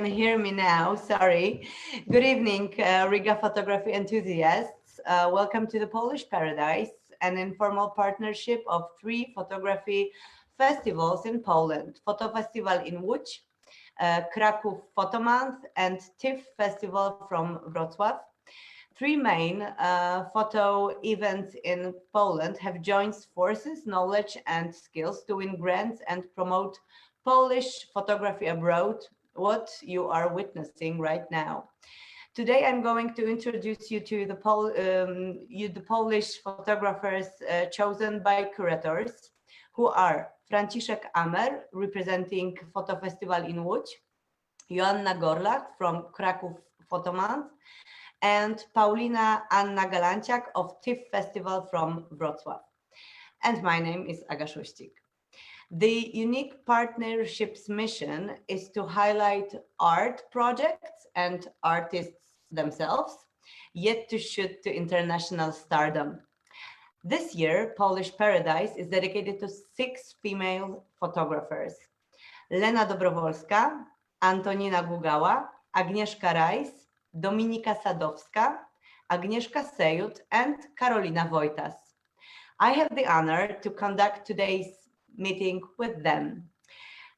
Hear me now, sorry. Good evening, Riga photography enthusiasts. Welcome to the Polish Paradise, an informal partnership of 3 photography festivals in Poland. Photo Festival in Łódź, Kraków Photomonth, and TIFF Festival from Wrocław. 3 main photo events in Poland have joined forces, knowledge, and skills to win grants and promote Polish photography abroad, what you are witnessing right now. Today, I'm going to introduce you to the Polish photographers chosen by curators, who are Franciszek Amer, representing Photo Festival in Łódź, Joanna Gorlach from Kraków Photomonth, and Paulina Anna Galanciak of TIFF Festival from Wrocław. And my name is Aga Szuścik. The unique partnership's mission is to highlight art projects and artists themselves, yet to shoot to international stardom. This year, Polish Paradise is dedicated to 6 female photographers: Lena Dobrowolska, Antonina Gugala, Agnieszka Rayss, Dominika Sadowska, Agnieszka Sejud, and Karolina Wojtas. I have the honor to conduct today's meeting with them.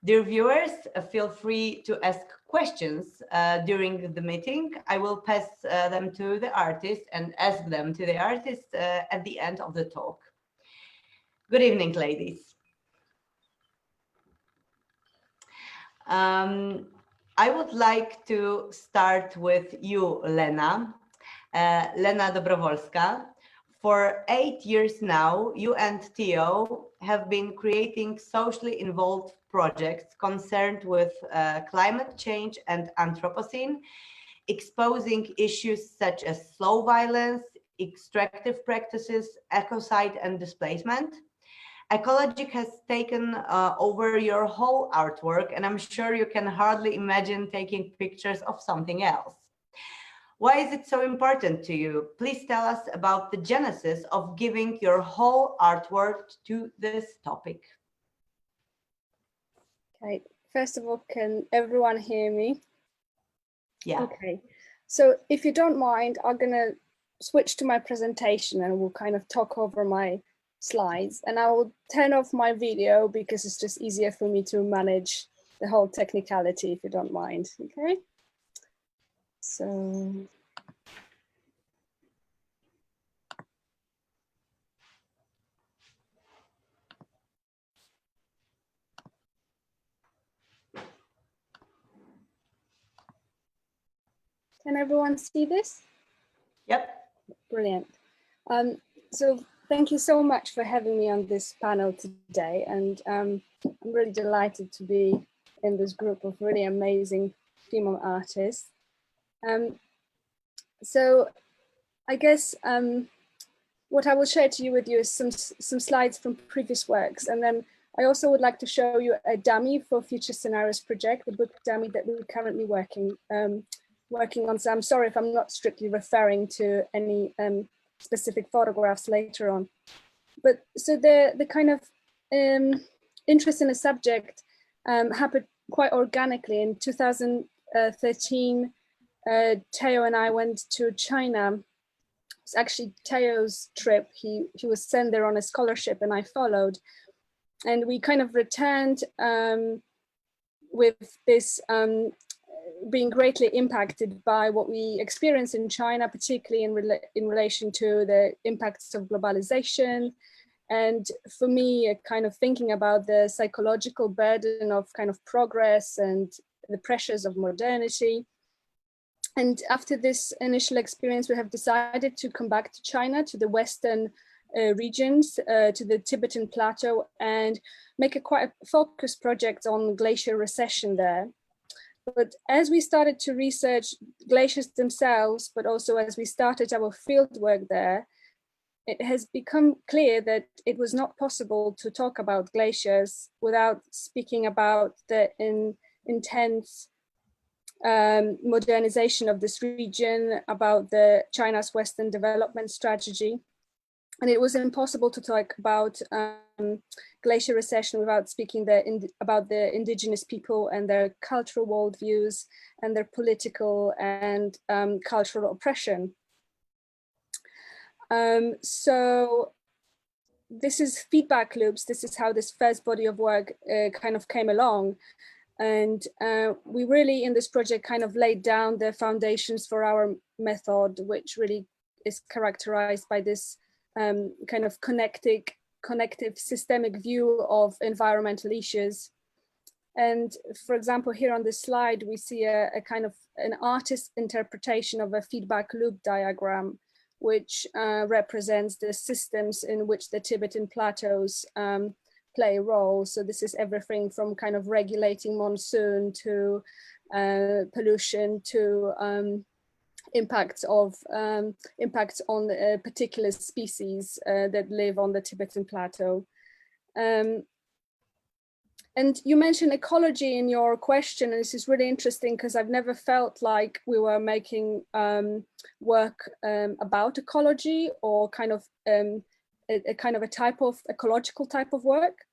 Dear viewers, feel free to ask questions during the meeting. I will pass them to the artist and ask them to the artist at the end of the talk. Good evening, ladies. I would like to start with you, Lena. Lena Dobrowolska. For 8 years now, you and Theo have been creating socially involved projects concerned with climate change and Anthropocene, exposing issues such as slow violence, extractive practices, ecocide, and displacement. Ecologic has taken over your whole artwork, and I'm sure you can hardly imagine taking pictures of something else. Why is it so important to you? Please tell us about the genesis of giving your whole artwork to this topic. Okay, first of all, can everyone hear me? Yeah. Okay, so if you don't mind, I'm gonna switch to my presentation and we'll kind of talk over my slides, and I will turn off my video because it's just easier for me to manage the whole technicality, if you don't mind, okay? So, can everyone see this? Yep. Brilliant. So thank you so much for having me on this panel today, and I'm really delighted to be in this group of really amazing female artists. So I guess what I will share with you is some slides from previous works, and then I also would like to show you a dummy for Future Scenarios project, the book dummy that we're currently working on. So I'm sorry if I'm not strictly referring to any specific photographs later on. But so the kind of interest in the subject happened quite organically. In 2013, Theo and I went to China. It's actually Theo's trip. He was sent there on a scholarship and I followed. And we kind of returned with this being greatly impacted by what we experience in China, particularly in relation to the impacts of globalization. And for me, kind of thinking about the psychological burden of kind of progress and the pressures of modernity. And after this initial experience, we have decided to come back to China, to the Western regions, to the Tibetan Plateau, and make quite a focused project on glacier recession there. But as we started to research glaciers themselves, but also as we started our field work there, it has become clear that it was not possible to talk about glaciers without speaking about the intense modernization of this region, about China's Western development strategy. And it was impossible to talk about glacier recession without speaking about the indigenous people and their cultural worldviews and their political and cultural oppression. So this is feedback loops. This is how this first body of work kind of came along. And we really, in this project, kind of laid down the foundations for our method, which really is characterized by this kind of connective systemic view of environmental issues. And for example, here on this slide, we see a kind of an artist's interpretation of a feedback loop diagram, which represents the systems in which the Tibetan plateaus play a role. So this is everything from kind of regulating monsoon to pollution to impacts on particular species that live on the Tibetan plateau. And you mentioned ecology in your question, and this is really interesting because I've never felt like we were making work about ecology or kind of a type of ecological type of work.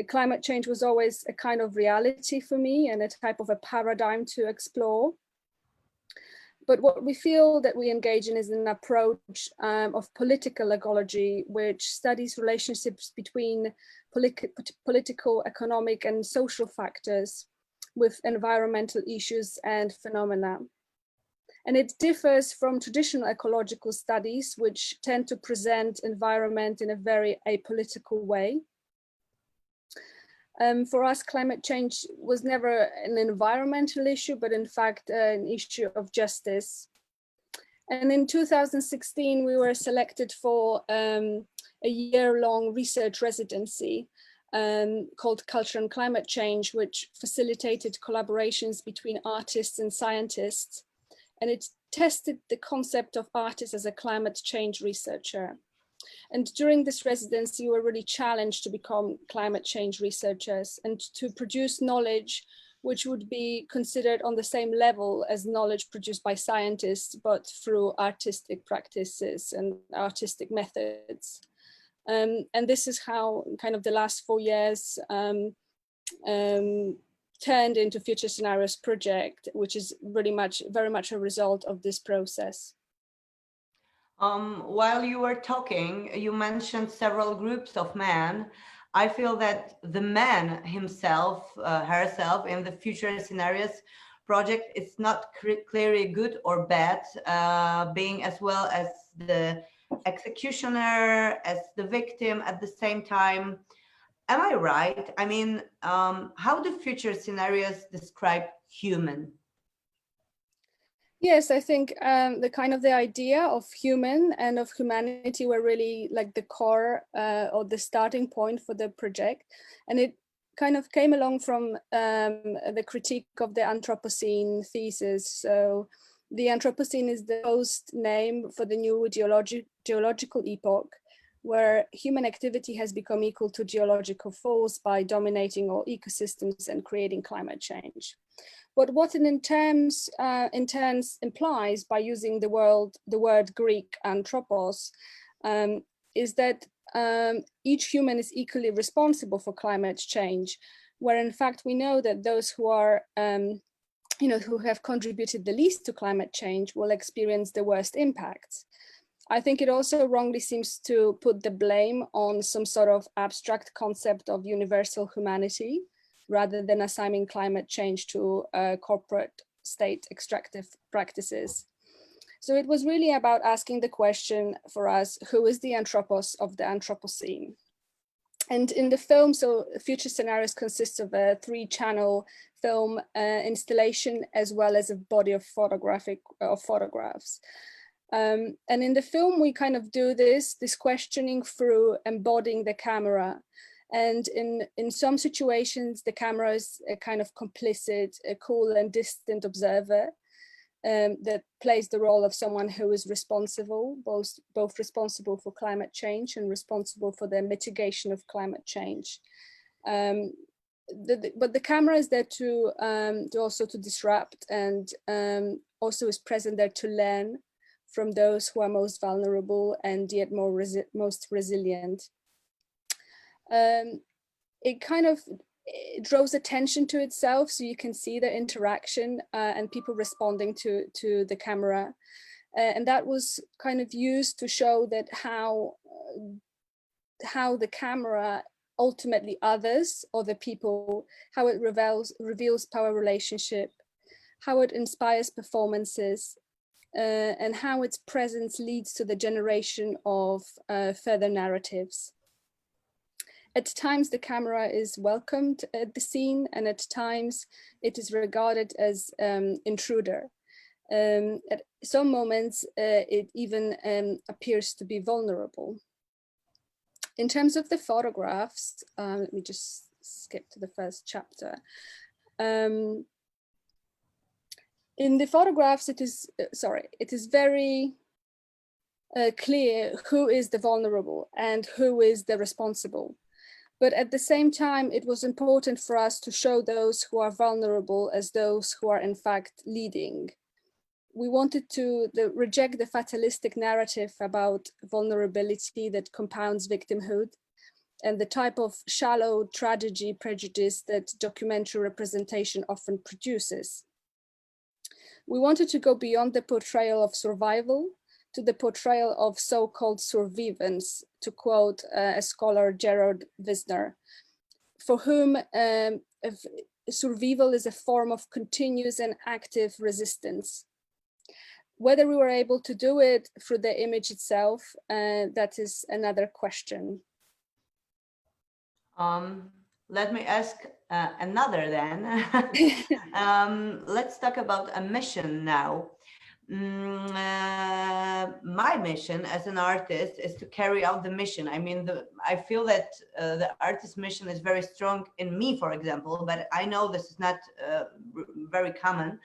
Climate change was always a kind of reality for me and a type of a paradigm to explore. But what we feel that we engage in is an approach of political ecology, which studies relationships between political, economic, and social factors with environmental issues and phenomena. And it differs from traditional ecological studies, which tend to present environment in a very apolitical way. For us, climate change was never an environmental issue, but in fact, an issue of justice. And in 2016, we were selected for a year-long research residency called Culture and Climate Change, which facilitated collaborations between artists and scientists. And it tested the concept of artist as a climate change researcher. And during this residency, we were really challenged to become climate change researchers and to produce knowledge which would be considered on the same level as knowledge produced by scientists, but through artistic practices and artistic methods. And this is how kind of the last 4 years turned into Future Scenarios project, which is really very much a result of this process. While you were talking, you mentioned several groups of men. I feel that the man himself, herself in the Future Scenarios project is not clearly good or bad, being as well as the executioner, as the victim at the same time. Am I right? I mean, how do Future Scenarios describe human? Yes, I think the idea of human and of humanity were really like the core or the starting point for the project. And it kind of came along from the critique of the Anthropocene thesis. So the Anthropocene is the host name for the new geological epoch, where human activity has become equal to geological force by dominating all ecosystems and creating climate change. But what it in turn implies by using the word Greek anthropos is that each human is equally responsible for climate change, where in fact we know that those who are, who have contributed the least to climate change will experience the worst impacts. I think it also wrongly seems to put the blame on some sort of abstract concept of universal humanity, rather than assigning climate change to corporate state extractive practices. So it was really about asking the question for us, who is the anthropos of the Anthropocene? And in the film, so Future Scenarios consists of a 3-channel film installation, as well as a body of photographs. And in the film, we kind of do this questioning through embodying the camera. And in some situations, the camera is a kind of complicit, a cool and distant observer that plays the role of someone who is responsible, both responsible for climate change and responsible for the mitigation of climate change. But the camera is there to also to disrupt and also is present there to learn from those who are most vulnerable and yet most resilient. It kind of draws attention to itself, so you can see the interaction and people responding to the camera. And that was kind of used to show that how the camera ultimately others other people, how it reveals power relationship, how it inspires performances, and how its presence leads to the generation of further narratives. At times, the camera is welcomed at the scene, and at times it is regarded as intruder. At some moments, it even appears to be vulnerable. In terms of the photographs, let me just skip to the first chapter. In the photographs, it is very clear who is the vulnerable and who is the responsible. But at the same time, it was important for us to show those who are vulnerable as those who are in fact leading. We wanted to reject the fatalistic narrative about vulnerability that compounds victimhood and the type of shallow tragedy prejudice that documentary representation often produces. We wanted to go beyond the portrayal of survival to the portrayal of so-called survivance, to quote a scholar, Gerard Wisner, for whom survival is a form of continuous and active resistance. Whether we were able to do it through the image itself, that is another question. Let me ask another then. Let's talk about a mission now. My mission as an artist is to carry out the mission. I mean, I feel that the artist's mission is very strong in me, for example, but I know this is not very common.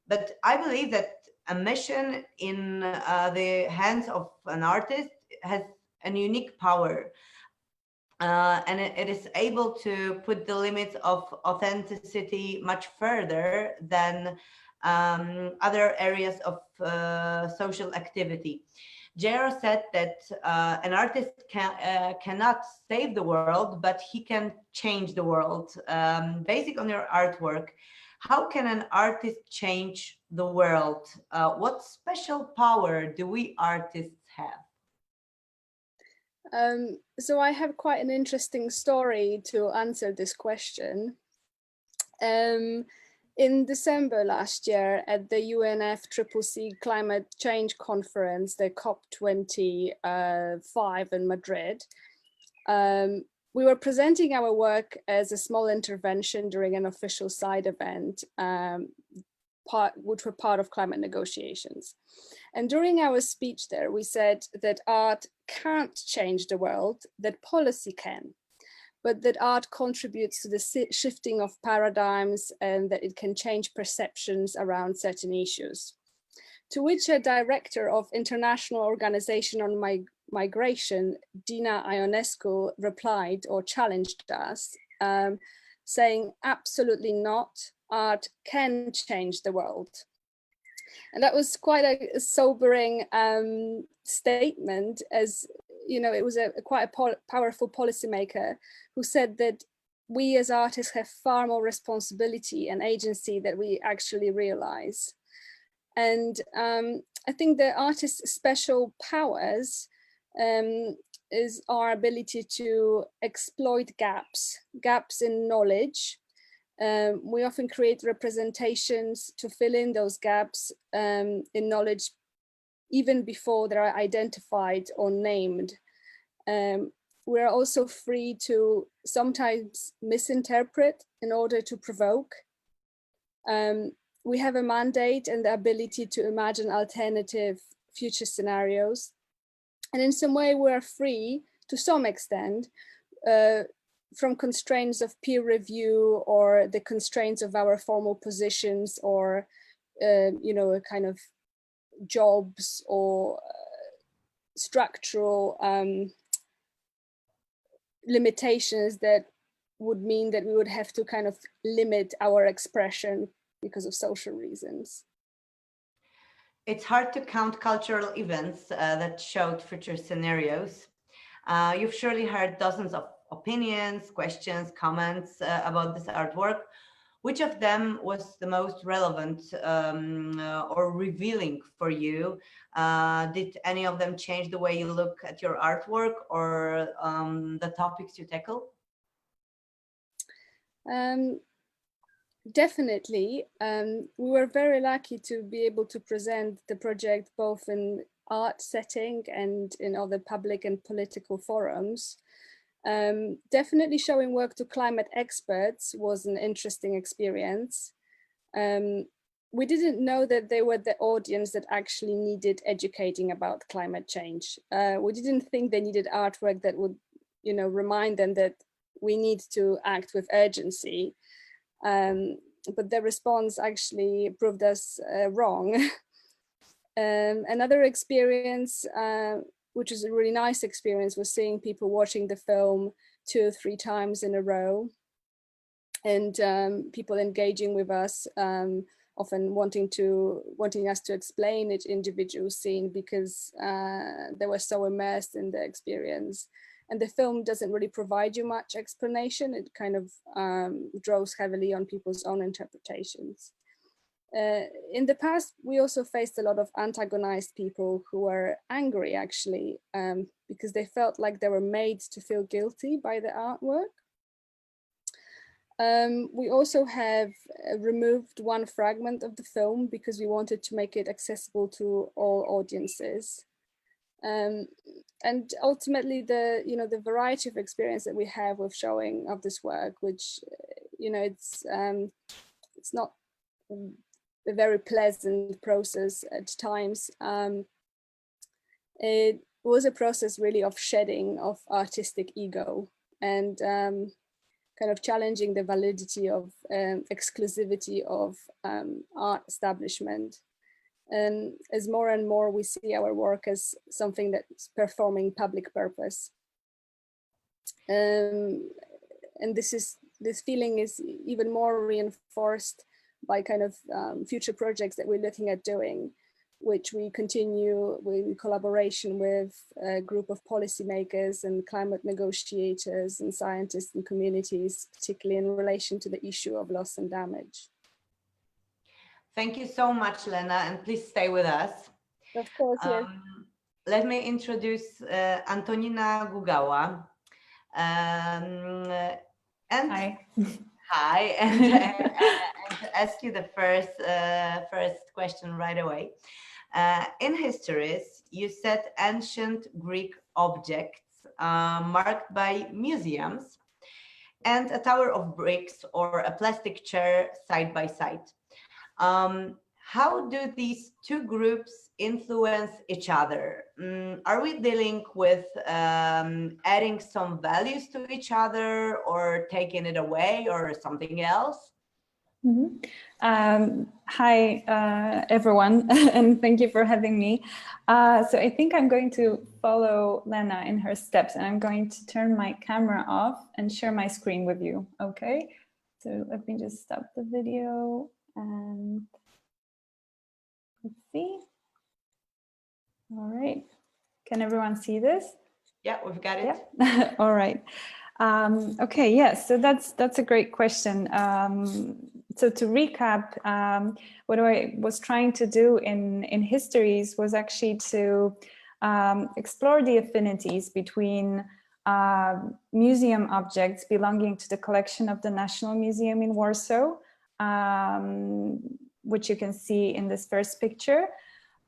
But I believe that a mission in the hands of an artist has a unique power. And it is able to put the limits of authenticity much further than other areas of social activity. Jero said that an artist cannot save the world, but he can change the world. Based on your artwork, how can an artist change the world? What special power do we artists have? So I have quite an interesting story to answer this question. In December last year at the UNFCCC Climate Change Conference, the COP25 in Madrid, we were presenting our work as a small intervention during an official side event, which were part of climate negotiations. And during our speech there, we said that art can't change the world, that policy can, but that art contributes to the shifting of paradigms and that it can change perceptions around certain issues. To which a director of International Organization on Migration, Dina Ionescu, replied or challenged us, saying, absolutely not, art can change the world. And that was quite a sobering statement, as you know, it was quite a powerful policymaker who said that we as artists have far more responsibility and agency that we actually realize. And I think the artist's special powers is our ability to exploit gaps in knowledge. We often create representations to fill in those gaps in knowledge even before they are identified or named. We're also free to sometimes misinterpret in order to provoke. We have a mandate and the ability to imagine alternative future scenarios. And in some way we're free to some extent from constraints of peer review or the constraints of our formal positions or, you know, a kind of jobs or structural limitations that would mean that we would have to kind of limit our expression because of social reasons. It's hard to count cultural events that showed future scenarios. You've surely heard dozens of opinions, questions, comments about this artwork. Which of them was the most relevant or revealing for you? Did any of them change the way you look at your artwork or the topics you tackle? Definitely. We were very lucky to be able to present the project both in art setting and in other public and political forums. Definitely showing work to climate experts was an interesting experience. We didn't know that they were the audience that actually needed educating about climate change. We didn't think they needed artwork that would, remind them that we need to act with urgency. But the response actually proved us wrong. Another experience, which is a really nice experience, was seeing people watching the film 2 or 3 times in a row, and people engaging with us, often wanting us to explain each individual scene because they were so immersed in the experience. And the film doesn't really provide you much explanation. It kind of draws heavily on people's own interpretations. In the past, we also faced a lot of antagonized people who were angry, actually, because they felt like they were made to feel guilty by the artwork. We also have removed one fragment of the film because we wanted to make it accessible to all audiences. And ultimately, the variety of experience that we have with showing of this work, which it's not a very pleasant process at times. It was a process really of shedding of artistic ego and kind of challenging the validity of exclusivity of art establishment. And as more and more we see our work as something that's performing public purpose. And this feeling is even more reinforced by kind of future projects that we're looking at doing, which we continue in collaboration with a group of policymakers and climate negotiators and scientists and communities, particularly in relation to the issue of loss and damage. Thank you so much, Lena, and please stay with us. Of course, yes. Let me introduce Antonina Gugala. Hi. Hi, and ask you the first question right away. In histories, you set ancient Greek objects marked by museums and a tower of bricks or a plastic chair side by side. How do these two groups influence each other? Are we dealing with adding some values to each other or taking it away or something else? Hi, everyone, and thank you for having me. So I think I'm going to follow Lena in her steps, and I'm going to turn my camera off and share my screen with you, okay? So let me just stop the video and let's see. All right, can everyone see this? Yeah, we've got it. Yeah. All right. Okay, yes, so that's a great question. So to recap, what I was trying to do in histories was actually to explore the affinities between museum objects belonging to the collection of the National Museum in Warsaw, which you can see in this first picture,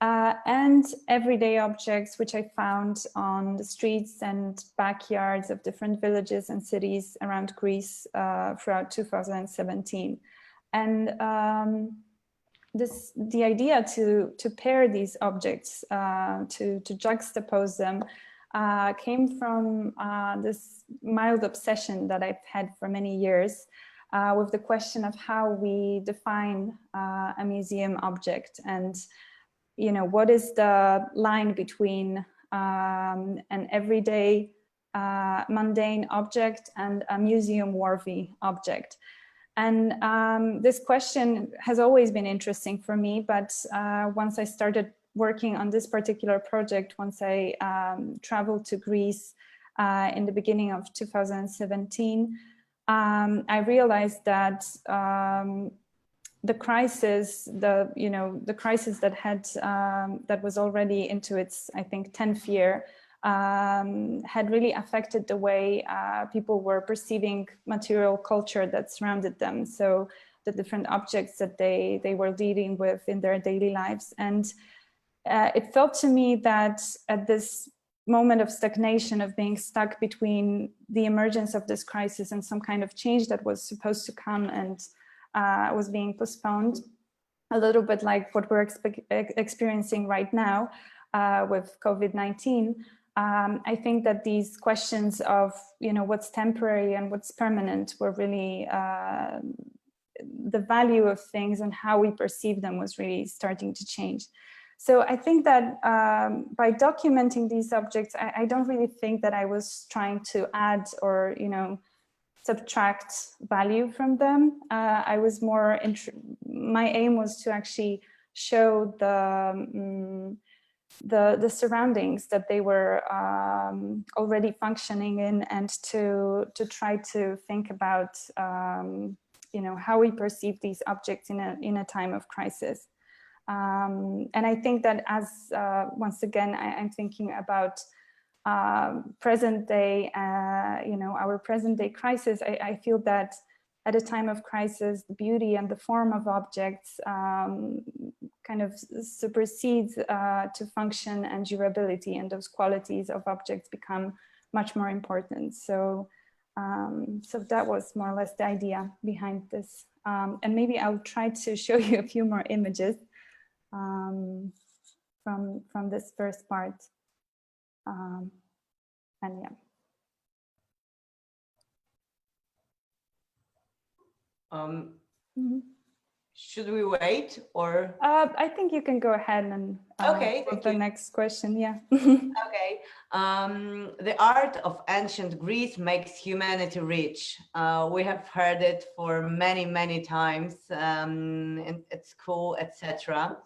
and everyday objects which I found on the streets and backyards of different villages and cities around Greece throughout 2017. And the idea to pair these objects, to juxtapose them, came from this mild obsession that I've had for many years with the question of how we define a museum object, and what is the line between an everyday mundane object and a museum-worthy object. And this question has always been interesting for me, but once I started working on this particular project, once I traveled to Greece in the beginning of 2017, I realized that the crisis, the crisis that was already into its, I think, 10th year, had really affected the way people were perceiving material culture that surrounded them. So the different objects that they were dealing with in their daily lives. And it felt to me that at this moment of stagnation, of being stuck between the emergence of this crisis and some kind of change that was supposed to come and was being postponed, a little bit like what we're experiencing right now with COVID-19. I think that these questions of, what's temporary and what's permanent were really the value of things and how we perceive them was really starting to change. So I think that by documenting these objects, I don't really think that I was trying to add or, subtract value from them. I was more, my aim was to actually show the surroundings that they were already functioning in, and to try to think about, how we perceive these objects in a time of crisis. And I think that as, once again, I'm thinking about present day, our present day crisis, I feel that at a time of crisis, the beauty and the form of objects kind of supersedes to function and durability, and those qualities of objects become much more important. So, so that was more or less the idea behind this. And maybe I'll try to show you a few more images from this first part. And yeah. Should we wait or? I think you can go ahead and okay, with the next question. Yeah. Okay. The art of ancient Greece makes humanity rich. We have heard it for many times at school, etc.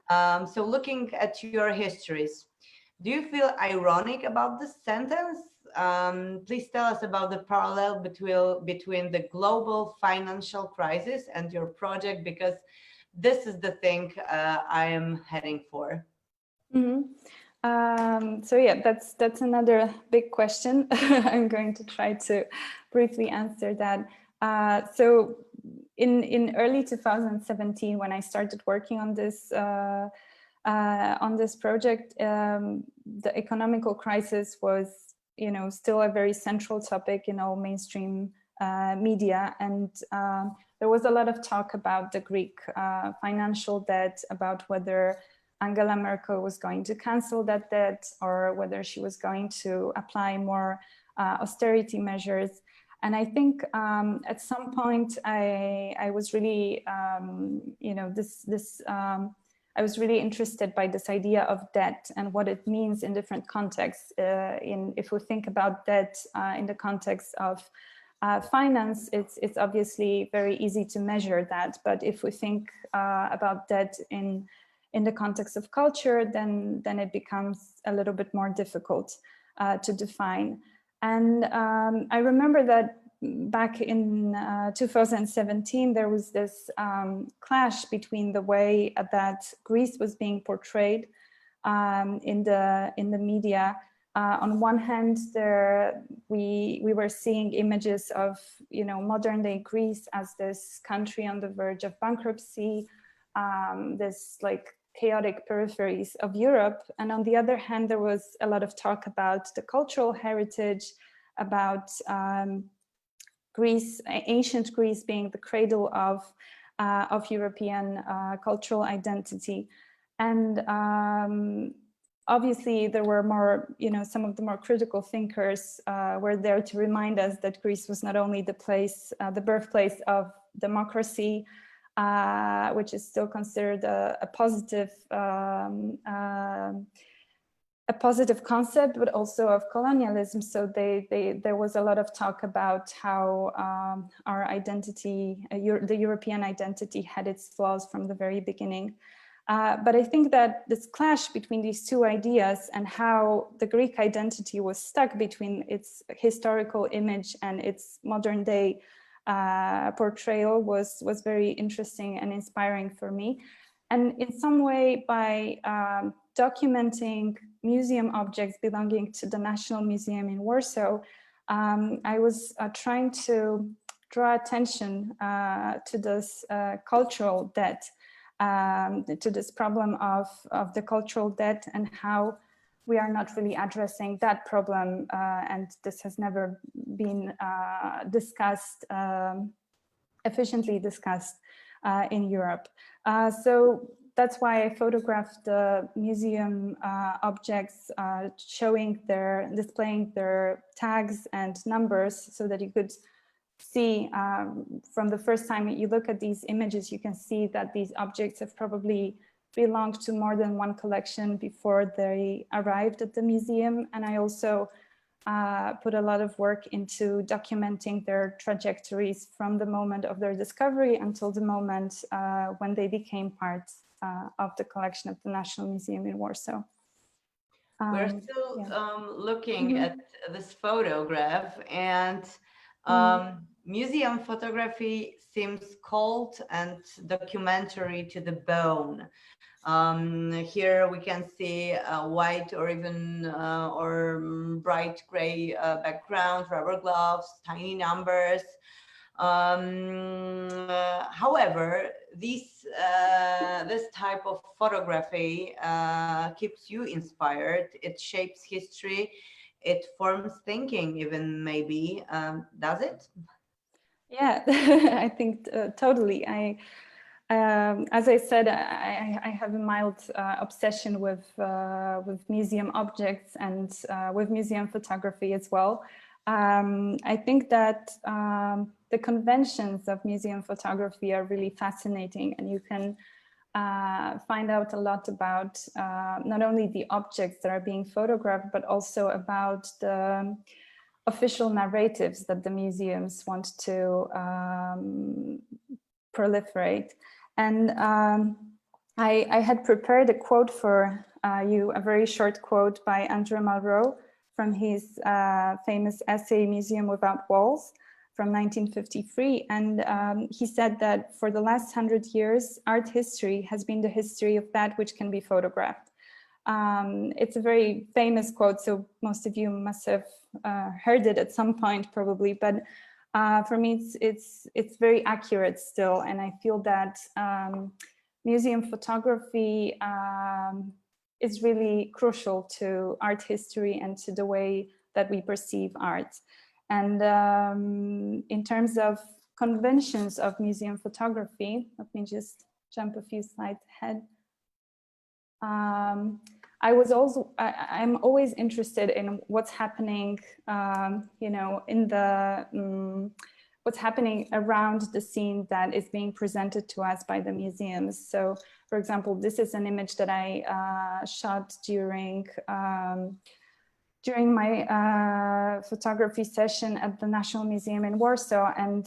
So looking at your histories, do you feel ironic about this sentence? Please tell us about the parallel between the global financial crisis and your project, because this is the thing I am heading for. So yeah, that's another big question. I'm going to try to briefly answer that. So in early 2017, when I started working on this project, the economical crisis was, still a very central topic in all mainstream media, and there was a lot of talk about the Greek financial debt, about whether Angela Merkel was going to cancel that debt or whether she was going to apply more austerity measures. And I think at some point I was really, I was really interested by this idea of debt and what it means in different contexts. If we think about debt in the context of finance, it's obviously very easy to measure that. But if we think about debt in the context of culture, then it becomes a little bit more difficult to define. And I remember that back in 2017, there was this clash between the way that Greece was being portrayed in the media. On one hand, we were seeing images of modern day Greece as this country on the verge of bankruptcy, this like chaotic peripheries of Europe. And on the other hand, there was a lot of talk about the cultural heritage, about Greece, ancient Greece being the cradle of European cultural identity. And obviously there were more, some of the more critical thinkers were there to remind us that Greece was not only the place, the birthplace of democracy, which is still considered a positive a positive concept, but also of colonialism. So there was a lot of talk about how our identity, the European identity, had its flaws from the very beginning. But I think that this clash between these two ideas and how the Greek identity was stuck between its historical image and its modern day portrayal was very interesting and inspiring for me. And in some way, by documenting museum objects belonging to the National Museum in Warsaw, I was trying to draw attention to this cultural debt, to this problem of the cultural debt, and how we are not really addressing that problem, and this has never been discussed, efficiently discussed in Europe. So that's why I photographed the museum objects, displaying their tags and numbers, so that you could see from the first time you look at these images, you can see that these objects have probably belonged to more than one collection before they arrived at the museum. And I also put a lot of work into documenting their trajectories from the moment of their discovery until the moment when they became part of the collection of the National Museum in Warsaw. We're still looking Mm-hmm. at this photograph, and museum photography seems cold and documentary to the bone. Here we can see a white or even or bright gray background, rubber gloves, tiny numbers. However, this type of photography keeps you inspired. It shapes history. It forms thinking, even maybe. Does it? Yeah, I think totally. As I said, I have a mild obsession with museum objects and with museum photography as well. I think that the conventions of museum photography are really fascinating, and you can find out a lot about not only the objects that are being photographed, but also about the official narratives that the museums want to proliferate. And I had prepared a quote for you, a very short quote by Andrew Malraux from his famous essay, Museum Without Walls, from 1953. And he said that for the last 100 years, art history has been the history of that which can be photographed. It's a very famous quote, so most of you must have heard it at some point probably, but for me, it's very accurate still, and I feel that museum photography is really crucial to art history and to the way that we perceive art. And in terms of conventions of museum photography, let me just jump a few slides ahead. I'm always interested in what's happening, you know, in the what's happening around the scene that is being presented to us by the museums. So, for example, this is an image that I shot during my photography session at the National Museum in Warsaw. And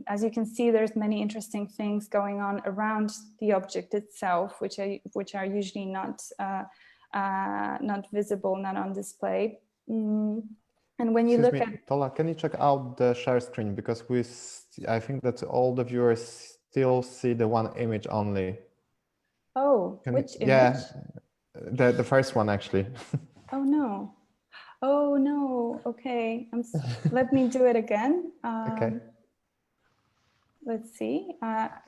as you can see, there's many interesting things going on around the object itself, which are usually not visible, not on display. And when you look at Tola, can you check out the share screen, because I think that all the viewers still see the one image only. Oh, which image? Yeah, the first one actually. Oh no. Oh no. Okay. Let me do it again. Okay. Let's see.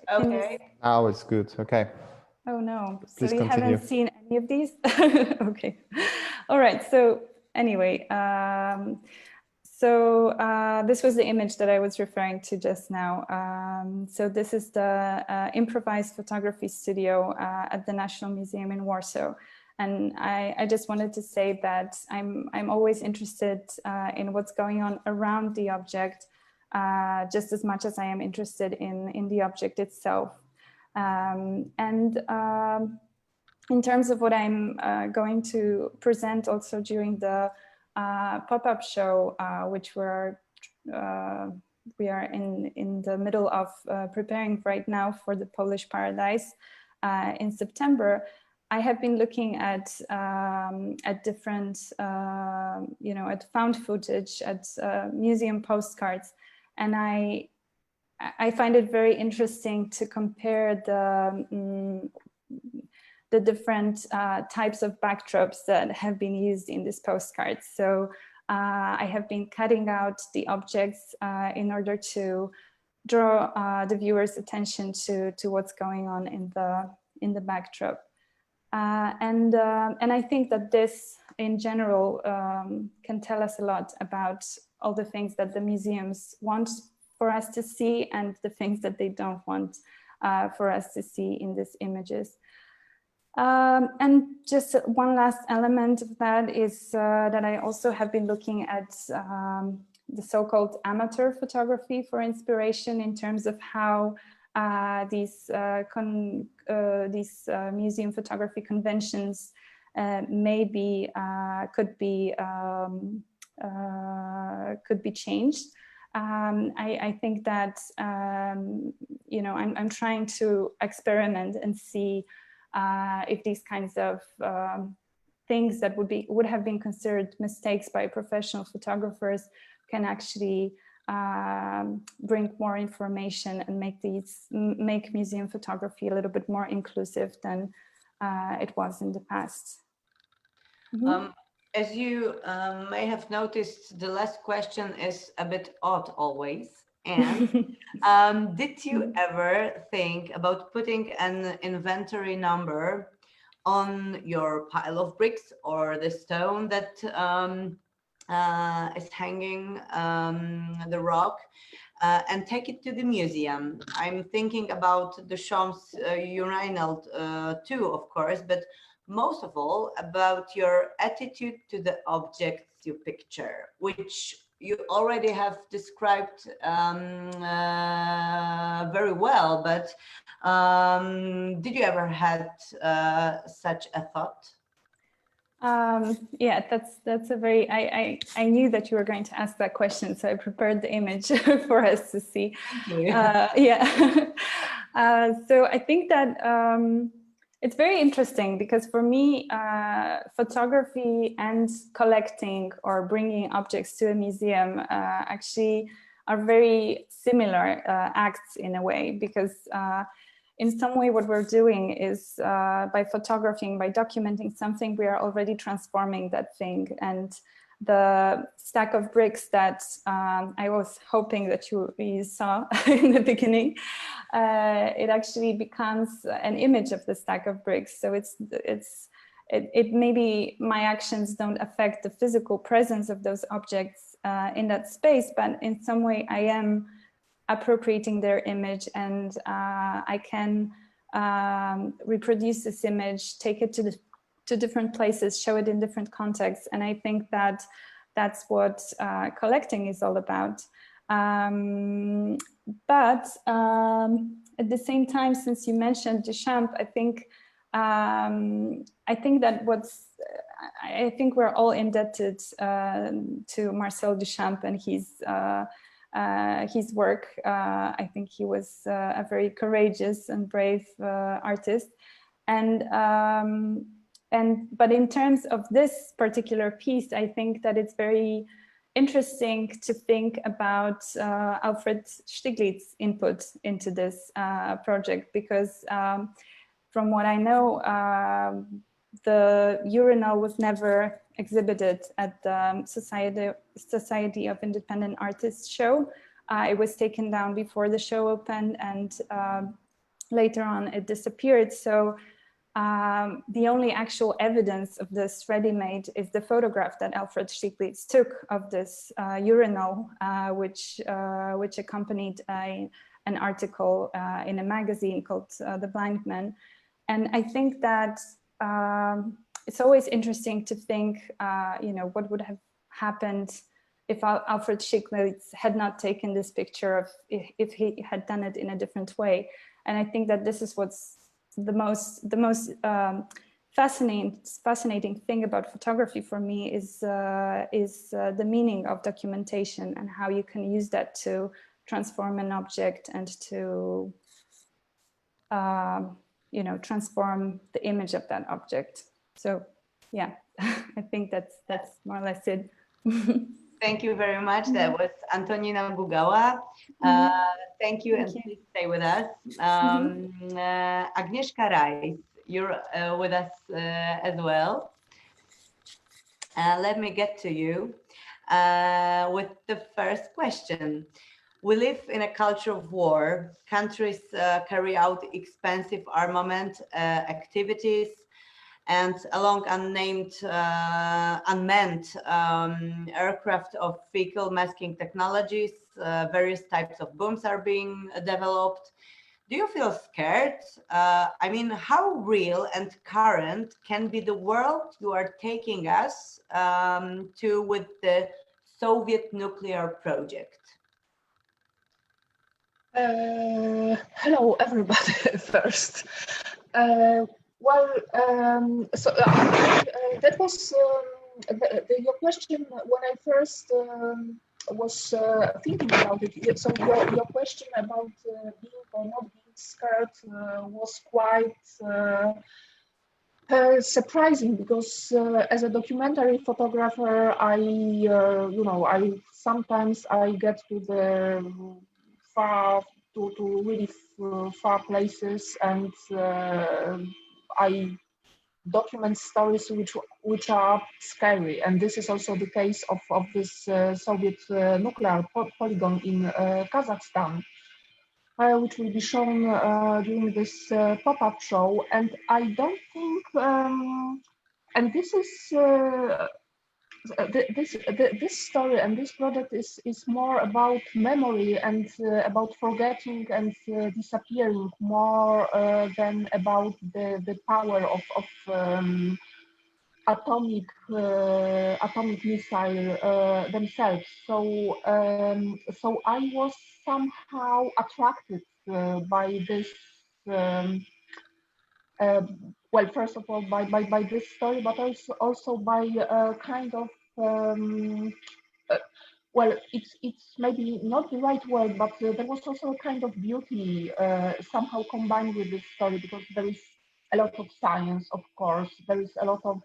Okay. Now it's good. Okay. Oh no. Please so you continue. haven't seen any of these? Okay. All right. So anyway, this was the image that I was referring to just now. So this is the improvised photography studio at the National Museum in Warsaw. And I just wanted to say that I'm always interested in what's going on around the object, just as much as I am interested in the object itself. And in terms of what I'm going to present also during the pop-up show, which we are in the middle of preparing right now for the Polish Paradise in September, I have been looking at different, at found footage, at museum postcards, and I find it very interesting to compare the different types of backdrops that have been used in these postcards. So I have been cutting out the objects in order to draw the viewer's attention to what's going on in the backdrop. And I think that this, in general, can tell us a lot about all the things that the museums want for us to see and the things that they don't want for us to see in these images. And just one last element of that is that I also have been looking at the so-called amateur photography for inspiration in terms of how these museum photography conventions could be changed. I think that I'm trying to experiment and see if these kinds of things that would have been considered mistakes by professional photographers can actually bring more information and make museum photography a little bit more inclusive than it was in the past. Mm-hmm. As you may have noticed, the last question is a bit odd always. And did you ever think about putting an inventory number on your pile of bricks or the stone that is hanging the rock and take it to the museum? I'm thinking about Duchamp's urinal too, of course, but most of all about your attitude to the objects you picture, which you already have described very well, but did you ever had such a thought? Yeah, that's a very, I knew that you were going to ask that question, so I prepared the image for us to see. Thank you. Yeah. So I think that it's very interesting because for me, photography and collecting or bringing objects to a museum actually are very similar acts in a way, because in some way what we're doing is by photographing, by documenting something, we are already transforming that thing. And the stack of bricks that I was hoping that you saw in the beginning, it actually becomes an image of the stack of bricks. So it maybe my actions don't affect the physical presence of those objects in that space, but in some way I am appropriating their image, and I can reproduce this image, take it to different places, show it in different contexts. And I think that that's what collecting is all about. But at the same time, since you mentioned Duchamp, I think that I think we're all indebted to Marcel Duchamp and his work. I think he was a very courageous and brave artist. But in terms of this particular piece, I think that it's very interesting to think about Alfred Stieglitz's input into this project, because from what I know, the urinal was never exhibited at the Society of Independent Artists show. It was taken down before the show opened, and later on it disappeared. So the only actual evidence of this ready-made is the photograph that Alfred Stieglitz took of this urinal, which accompanied an article in a magazine called The Blind Man. And I think that it's always interesting to think, what would have happened if Alfred Stieglitz had not taken this picture, if he had done it in a different way. And I think that this is what's the most fascinating thing about photography for me is the meaning of documentation and how you can use that to transform an object and to transform the image of that object. So yeah, I think that's more or less it. Thank you very much. That was Antonina Gugala. Thank you, and please stay with us. Agnieszka Rayss, you're with us as well. Let me get to you with the first question. We live in a culture of war. Countries carry out expensive armament activities, and along unmanned aircraft of vehicle masking technologies, various types of bombs are being developed. Do you feel scared? I mean, how real and current can be the world you are taking us to with the Soviet nuclear project? Hello, everybody. First, that was your question when I first was thinking about it. So your question about being or not being scared was quite surprising, because as a documentary photographer, I sometimes get to the really far places, and I document stories which are scary. And this is also the case of this Soviet nuclear polygon in Kazakhstan, which will be shown during this pop-up show. And I don't think, and this is this story and this project is more about memory and about forgetting and disappearing, more than about the power of atomic missile themselves. So I was somehow attracted by this. Well, first of all, by this story, but also by kind of well, it's maybe not the right word, but there was also a kind of beauty somehow combined with this story, because there is a lot of science, of course. There is a lot of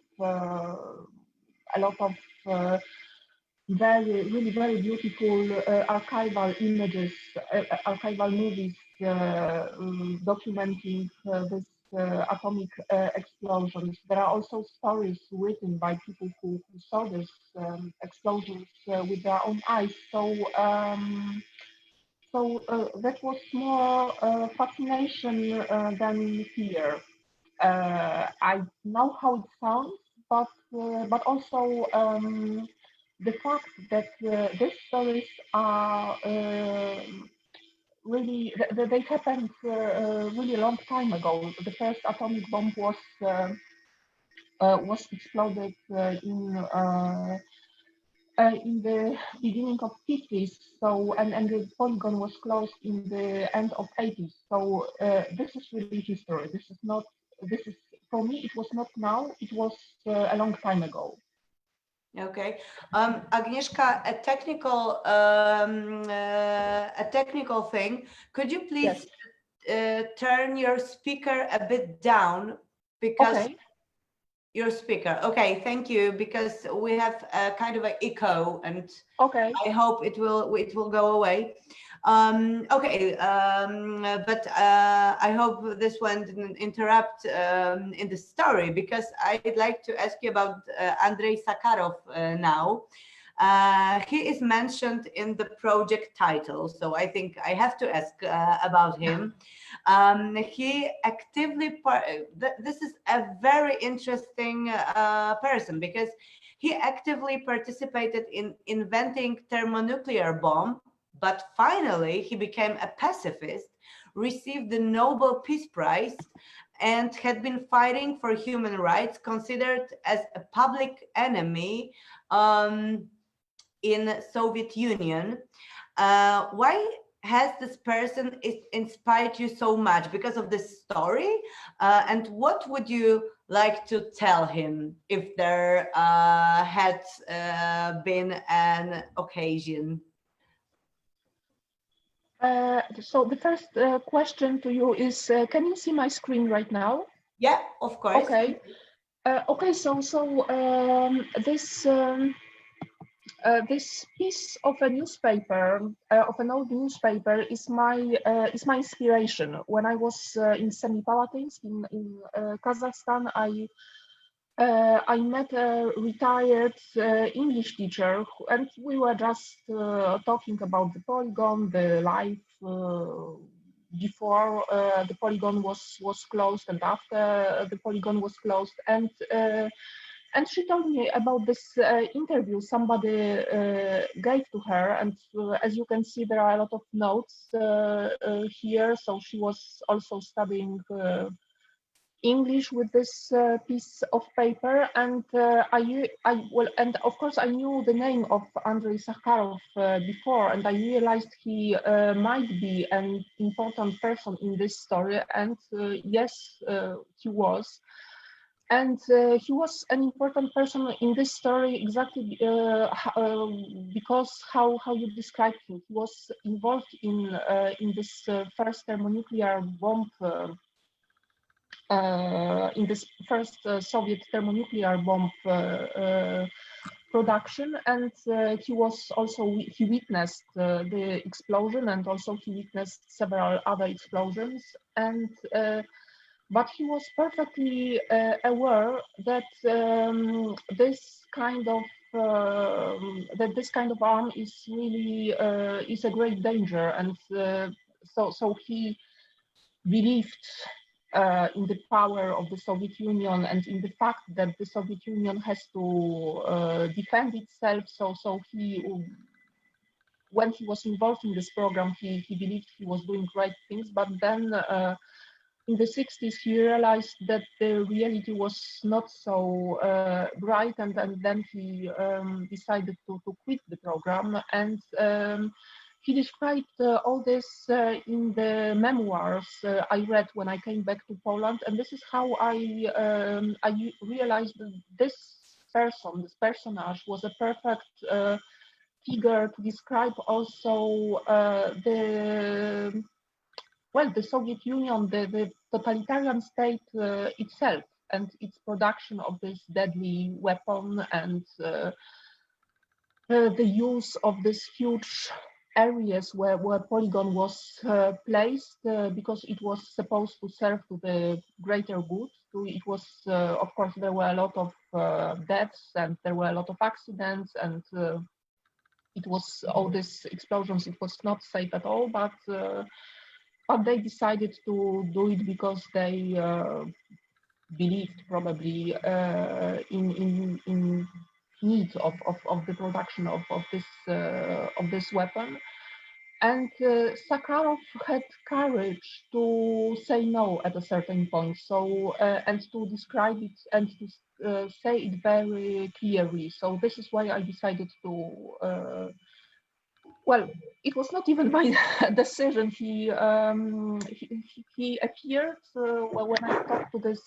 really very beautiful archival images, archival movies documenting this atomic explosions. There are also stories written by people who saw these explosions with their own eyes. So that was more fascination than fear. I know how it sounds, but also the fact that these stories are really, they happened really a long time ago. The first atomic bomb was exploded in the beginning of 50s. So and the polygon was closed in the end of 80s. So this is really history. This is not. This is, for me, it was not now. It was a long time ago. Okay, Agnieszka, a technical thing. Could you please turn your speaker a bit down, because your speaker. Okay, thank you, because we have a kind of an echo, and I hope it will go away. But I hope this one didn't interrupt in the story, because I'd like to ask you about Andrei Sakharov now. He is mentioned in the project title, so I think I have to ask about him. He actively, this is a very interesting person, because he actively participated in inventing thermonuclear bomb, but finally he became a pacifist, received the Nobel Peace Prize, and had been fighting for human rights, considered as a public enemy in Soviet Union. Why has this person inspired you so much because of this story? And what would you like to tell him if there had been an occasion? So the first question to you is, can you see my screen right now? Yeah, of course. Okay. Okay, so this piece of a newspaper, of an old newspaper, is my inspiration. When I was in Semipalatinsk in Kazakhstan, I met a retired English teacher, and we were just talking about the polygon, the life before the polygon was closed and after the polygon was closed, and she told me about this interview somebody gave to her, and as you can see, there are a lot of notes here. So she was also studying English with this piece of paper, and and of course I knew the name of Andrei Sakharov before, and I realized he might be an important person in this story, and yes, he was. And he was an important person in this story exactly because how you described him. He was involved in this first thermonuclear bomb, in this first Soviet thermonuclear bomb production, and he witnessed the explosion, and also he witnessed several other explosions, and but he was perfectly aware that this kind of arm is really is a great danger, and so he believed in the power of the Soviet Union and in the fact that the Soviet Union has to defend itself. So he, when he was involved in this program, he believed he was doing great things, but then in the 60s, he realized that the reality was not so bright, and then he decided to quit the program. And he described all this in the memoirs I read when I came back to Poland. And this is how I realized that this personage was a perfect figure to describe also the Soviet Union, the totalitarian state itself, and its production of this deadly weapon, and the use of these huge areas where polygon was placed because it was supposed to serve to the greater good. It was, of course, there were a lot of deaths, and there were a lot of accidents, and it was all these explosions. It was not safe at all, but they decided to do it because they believed probably in need of the production of this weapon. And Sakharov had courage to say no at a certain point. So and to describe it and to say it very clearly. So this is why I decided to. Well, it was not even my decision. He appeared when I talked to this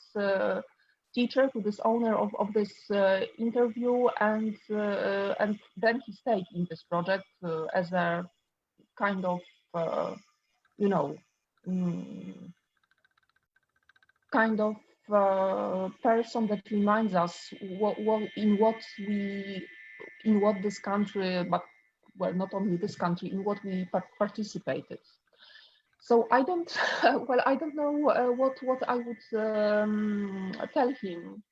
teacher, to this owner of this interview, and then he stayed in this project as a kind of kind of person that reminds us in what this country, but well, not only this country, in what we participated. So I don't, well, I don't know what I would tell him,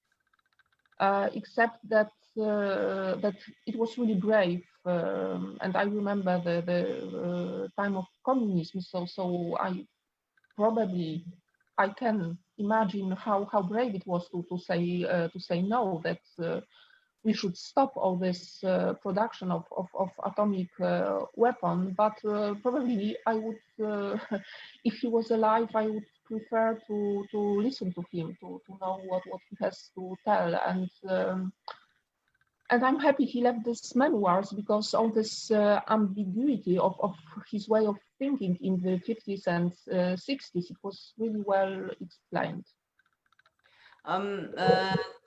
except that that it was really brave, and I remember the time of communism. So I can imagine how brave it was to say no, that we should stop all this production of atomic weapon. But probably I would, if he was alive, I would prefer to listen to him, to know what he has to tell. And I'm happy he left these memoirs, because all this ambiguity of his way of thinking in the 50s and 60s. It was really well explained.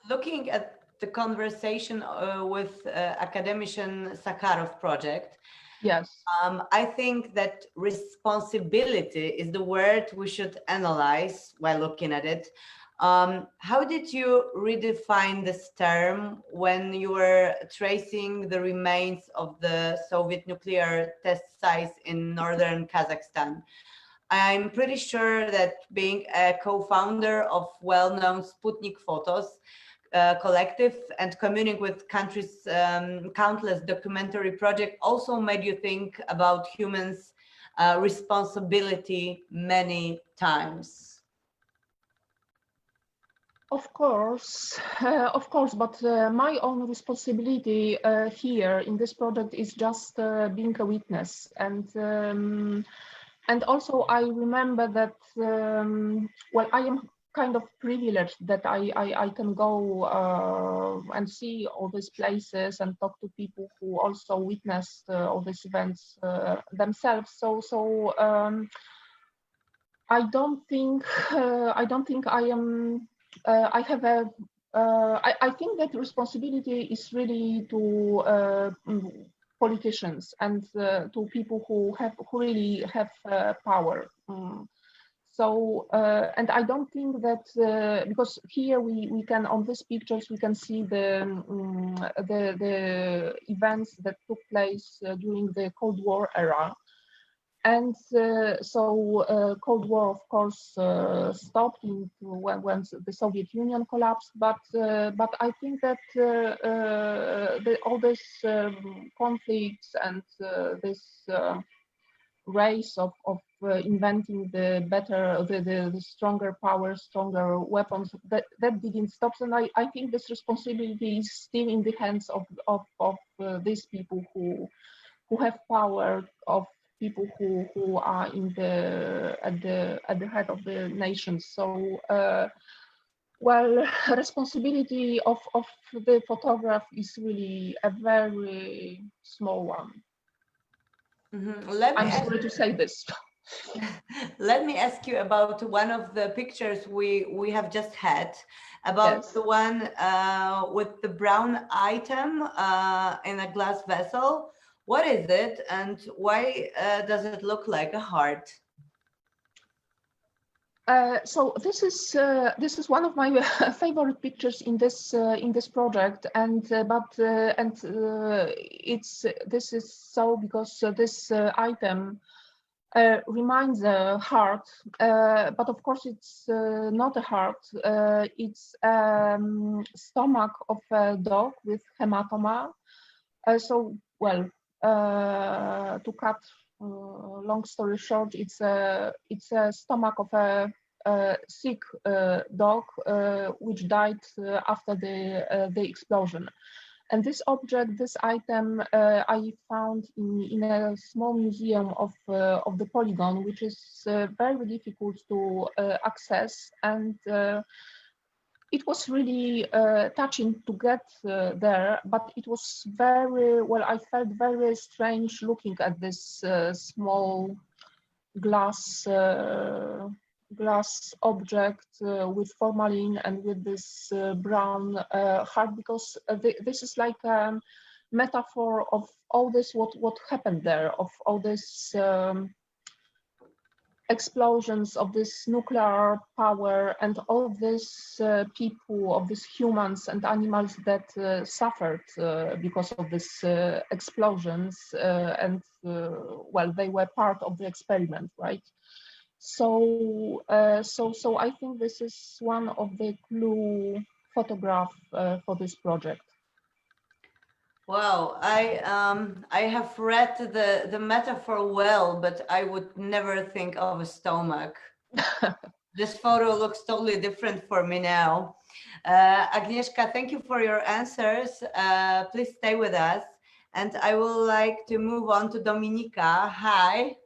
Looking at the conversation with academician Sakharov project, Yes. I think that responsibility is the word we should analyze while looking at it. How did you redefine this term when you were tracing the remains of the Soviet nuclear test sites in northern Kazakhstan? I'm pretty sure that being a co-founder of well-known Sputnik Photos collective and communing with countries' countless documentary projects also made you think about humans' responsibility many times. Of course, but my own responsibility here in this project is just being a witness, and also I remember that well, I am kind of privileged that I can go and see all these places and talk to people who also witnessed all these events themselves. So I don't think I am. I have a. I think that responsibility is really to politicians and to people who really have power. So and I don't think that because here we can on these pictures we can see the events that took place during the Cold War era. And so Cold War, of course, stopped when the Soviet Union collapsed. But I think that all these conflicts and this race of inventing the better, the stronger power, stronger weapons, that didn't stop. And I think this responsibility is still in the hands of these people who have power, of people who are at the head of the nations. So well, responsibility of the photograph is really a very small one. I'm sorry to say this. Let me ask you about one of the pictures we have just had, about Yes. the one with the brown item in a glass vessel. What is it, and why does it look like a heart? So this is one of my favorite pictures in this project, and this is so because this item reminds a heart, but of course it's not a heart. It's stomach of a dog with hematoma. So well, to cut long story short, it's a stomach of a sick dog which died after the explosion. And this object, this item, I found in a small museum of the polygon, which is very difficult to access, and it was really touching to get there, but it was very, well, I felt very strange looking at this small glass object with formalin and with this brown heart, because this is like a metaphor of all this, what happened there, of all this explosions of this nuclear power and all these people, of these humans and animals that suffered because of these explosions, and well, they were part of the experiment, right? So so I think this is one of the clue photograph for this project. Wow, I have read the metaphor well, but I would never think of a stomach. This photo looks totally different for me now. Agnieszka, thank you for your answers. Please stay with us. And I would like to move on to Dominika. Hi.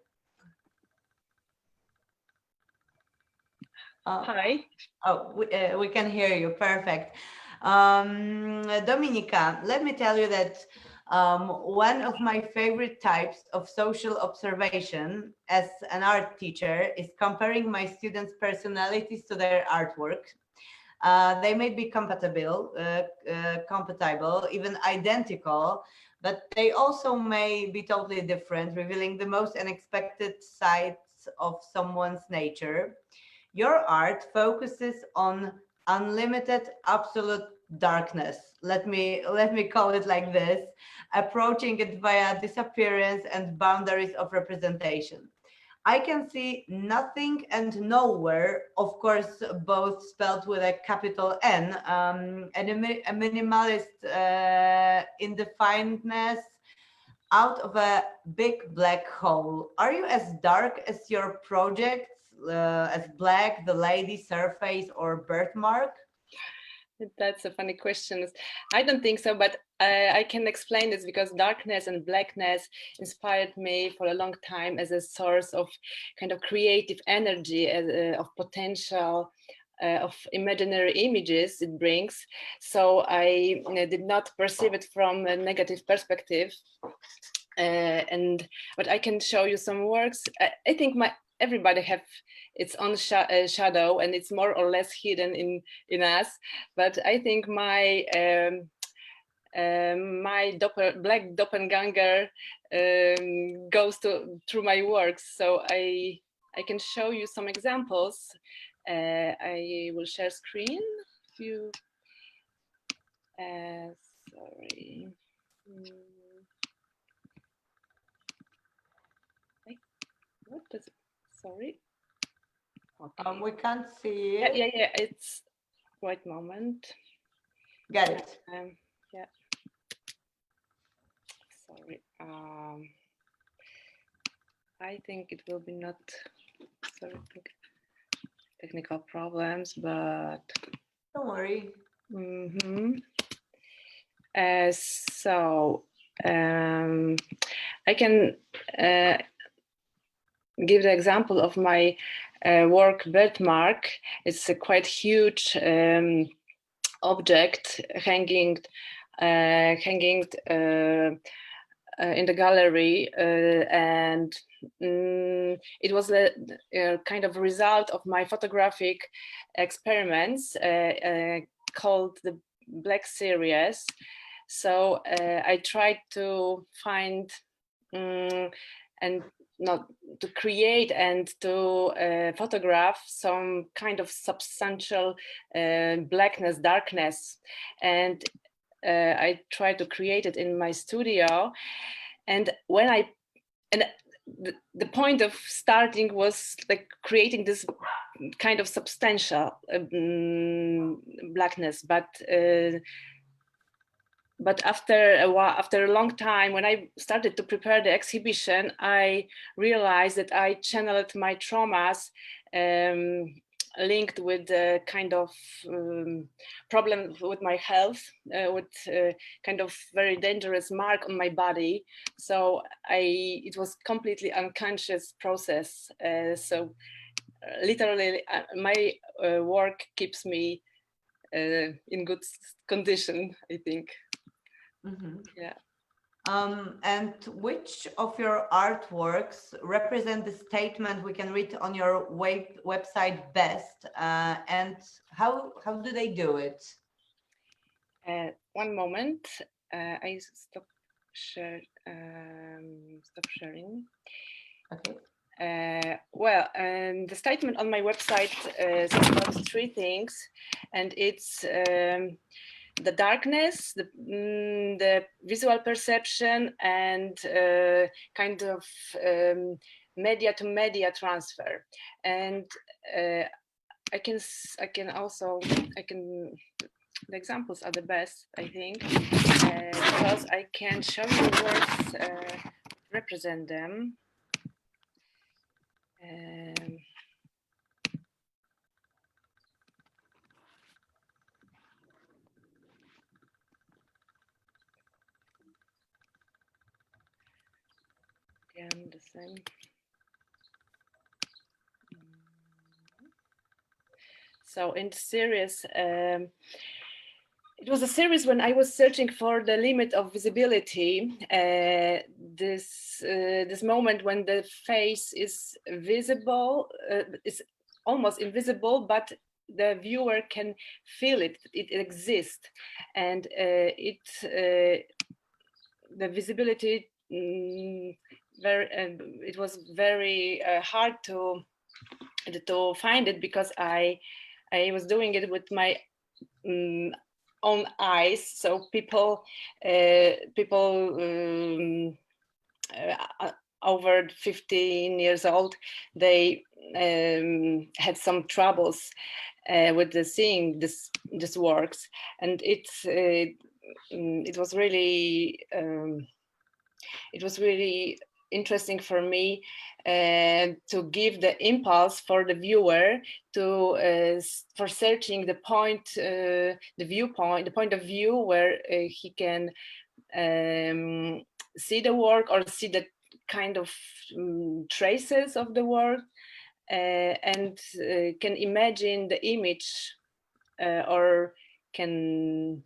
Hi. Oh, we can hear you. Perfect. Dominika, let me tell you that One of my favorite types of social observation as an art teacher is comparing my students' personalities to their artwork. They may be compatible, even identical, but they also may be totally different, revealing the most unexpected sides of someone's nature. Your art focuses on unlimited, absolute darkness. Let me call it like this, approaching it via disappearance and boundaries of representation. I can see nothing and nowhere, of course, both spelled with a capital N, and a minimalist indefiniteness out of a big black hole. Are you as dark as your projects, as black, the lady, surface, or birthmark? That's a funny question. I don't think so, but I can explain this because darkness and blackness inspired me for a long time as a source of kind of creative energy, of potential, of imaginary images it brings. So I did not perceive it from a negative perspective. But I can show you some works. I think everybody have its own shadow, and it's more or less hidden in us. But I think my black doppelganger goes through my works. So I can show you some examples. I will share screen. If you, sorry. What does it? Sorry. Okay. We can't see it. Yeah. It's wait moment. Got it. Yeah. Sorry. I think it will be not. Sorry, technical problems, but don't worry. So I can give the example of my work birthmark. It's a quite huge object hanging in the gallery, and it was a kind of result of my photographic experiments called the Black Series. So I tried to find and not to create and to photograph some kind of substantial blackness, darkness, and I tried to create it in my studio. And when the point of starting was like creating this kind of substantial blackness, but after a while, after a long time, when I started to prepare the exhibition, I realized that I channeled my traumas linked with a kind of problem with my health, with kind of very dangerous mark on my body. So it was completely unconscious process. So literally my work keeps me in good condition, I think. Mm-hmm. Yeah. And which of your artworks represent the statement we can read on your website best, and how do they do it? One moment, I stop sharing. Okay. Well, the statement on my website says about three things, and it's the darkness, the visual perception, and kind of media to media transfer. And the examples are the best, I think, because I can show you words represent them. Again, the same. So in the series, It was a series when I was searching for the limit of visibility. This moment when the face is visible, is almost invisible, but the viewer can feel it. It exists, and the visibility. It was very hard to find it because I was doing it with my own eyes. So people over 15 years old, they had some troubles with seeing this works, and it was really interesting for me to give the impulse for the viewer to for searching the point of view where he can see the work or see the kind of traces of the work and can imagine the image or can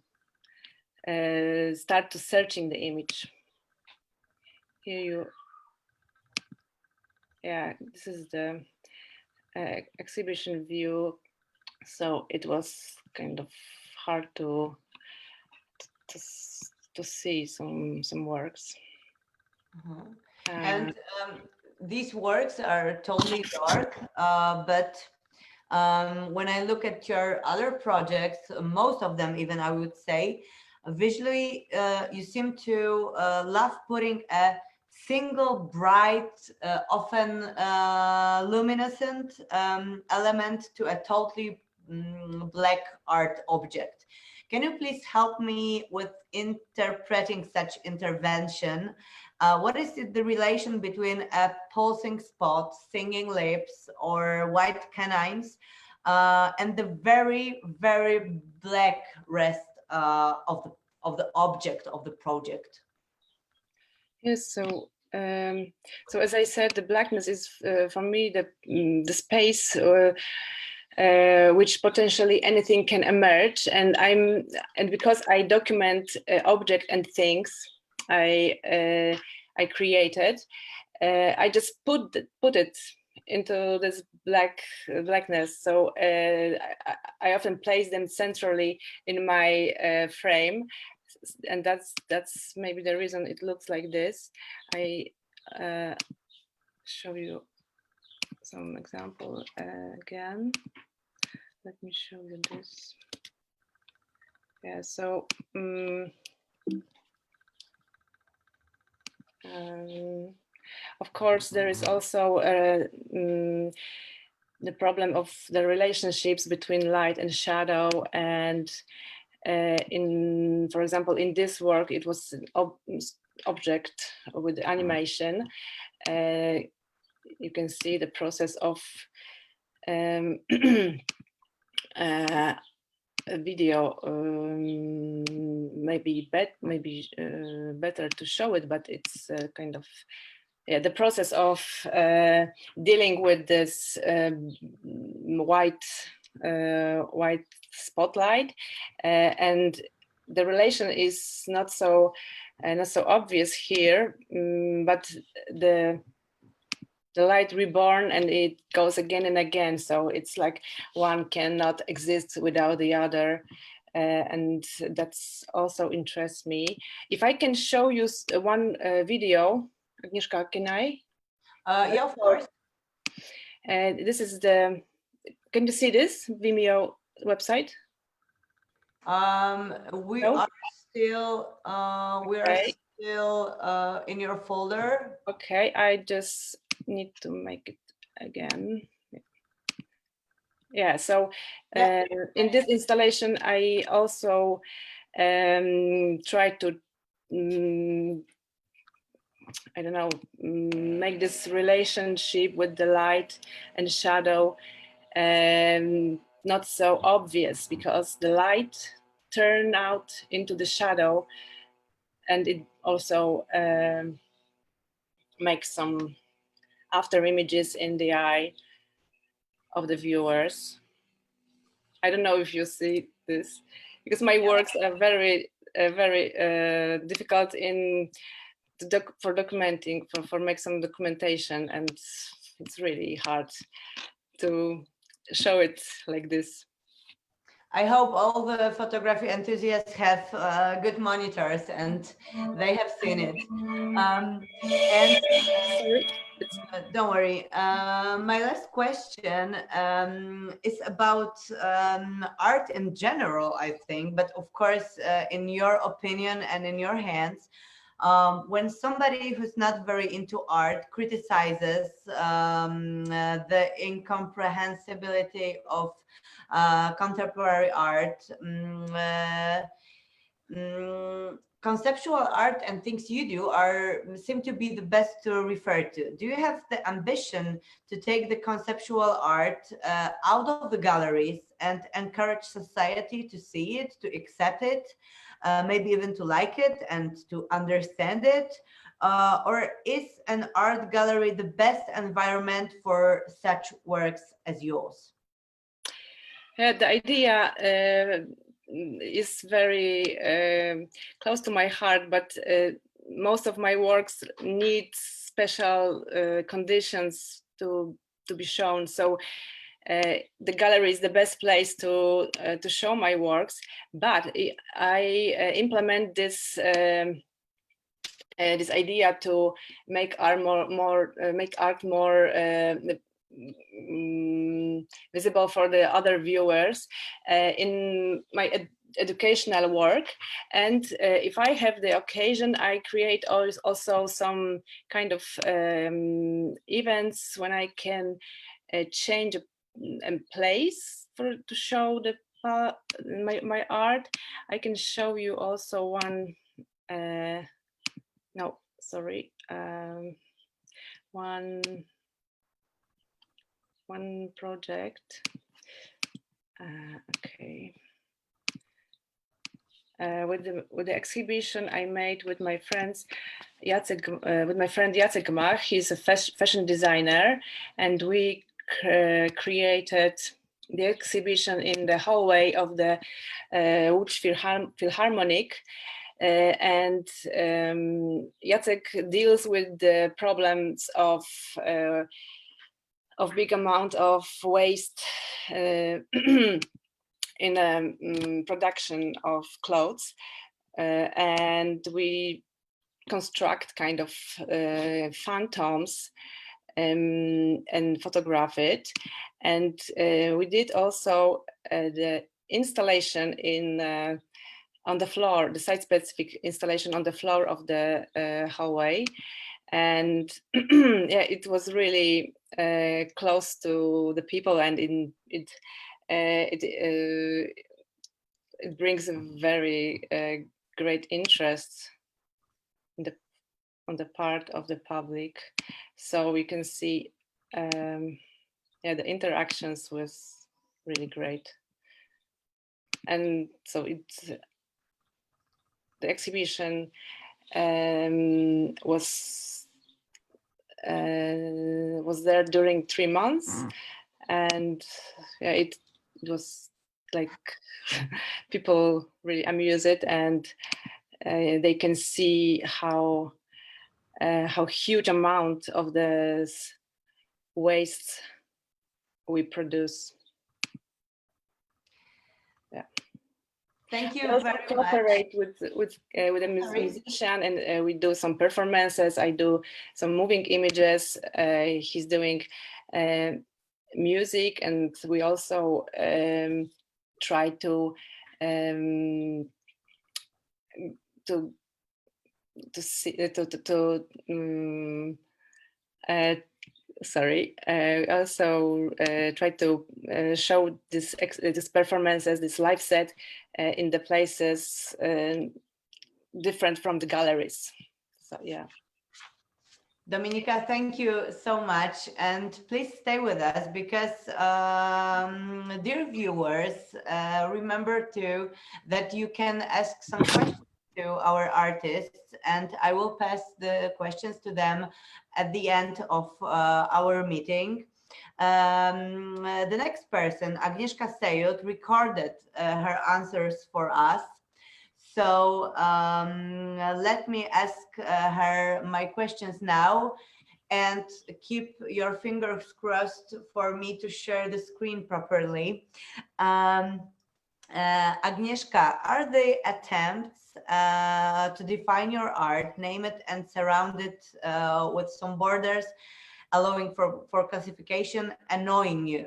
start to searching the image. Here this is the exhibition view. So it was kind of hard to see some works. And these works are totally dark, but when I look at your other projects, most of them even, I would say, visually, you seem to love putting a single bright, often luminescent element to a totally black art object. Can you please help me with interpreting such intervention? What is the relation between a pulsing spot, singing lips, or white canines, and the very, very black rest of the object of the project? Yes. So as I said, the blackness is for me the space which potentially anything can emerge, and because I document object and things I created, I just put it into this blackness. So I often place them centrally in my frame, and that's maybe the reason it looks like this. I show you some example again. Let me show you this. Yeah, so of course there is also the problem of the relationships between light and shadow, and for example, in this work, it was an object with animation. You can see the process of a video. Maybe better to show it, but it's kind of the process of dealing with this white spotlight, and the relation is not so obvious here, but the light reborn and it goes again and again. So it's like one cannot exist without the other, and that's also interests me. If I can show you one video, Agnieszka, can I? Yeah, of course. This is can you see this Vimeo website? We are still in your folder. Okay, I just need to make it again. Yeah, so in this installation, I also try to I don't know, make this relationship with the light and shadow not so obvious, because the light turn out into the shadow, and it also makes some after images in the eye of the viewers. I don't know if you see this. because my works are very difficult for documenting, for make some documentation, and it's really hard to show it like this. I hope all the photography enthusiasts have good monitors and they have seen it. And Sorry. don't worry. My last question is about art in general, I think, but of course, in your opinion and in your hands, when somebody who's not very into art criticizes the incomprehensibility of contemporary art, conceptual art and things you do seem to be the best to refer to. Do you have the ambition to take the conceptual art out of the galleries and encourage society to see it, to accept it, maybe even to like it and to understand it? Or is an art gallery the best environment for such works as yours? The idea is very close to my heart, but most of my works need special conditions to be shown. So the gallery is the best place to show my works. But I implement this this idea to make art more visible for the other viewers in my educational work. And if I have the occasion, I create also some kind of events when I can change a place to show my art. I can show you also one. No, sorry. One project. Okay. With the exhibition I made with my friends, with my friend Jacek Mach. He's a fashion designer, and we created the exhibition in the hallway of the Łódź Philharmonic. And Jacek deals with the problems of big amount of waste in the production of clothes, and we construct kind of phantoms and photograph it. And we did also the installation in on the floor, the site-specific installation on the floor of the hallway. And yeah, it was really close to the people, and it brings a very great interest on the part of the public. So we can see, yeah, the interactions was really great. And so the exhibition was there during 3 months, and yeah, it was like people really amuse it, and they can see how huge amount of this waste we produce. Yeah. Thank you I very much. cooperate with a musician, and we do some performances. I do some moving images. He's doing music, and we also try to also try to show this performances, this live set in the places different from the galleries. So yeah. Dominika, thank you so much, and please stay with us because, dear viewers, remember too that you can ask some questions to our artists, and I will pass the questions to them at the end of our meeting. The next person, Agnieszka Sejud, recorded her answers for us. So let me ask her my questions now, and keep your fingers crossed for me to share the screen properly. Agnieszka, are the attempts to define your art, name it and surround it with some borders, allowing for classification, annoying you?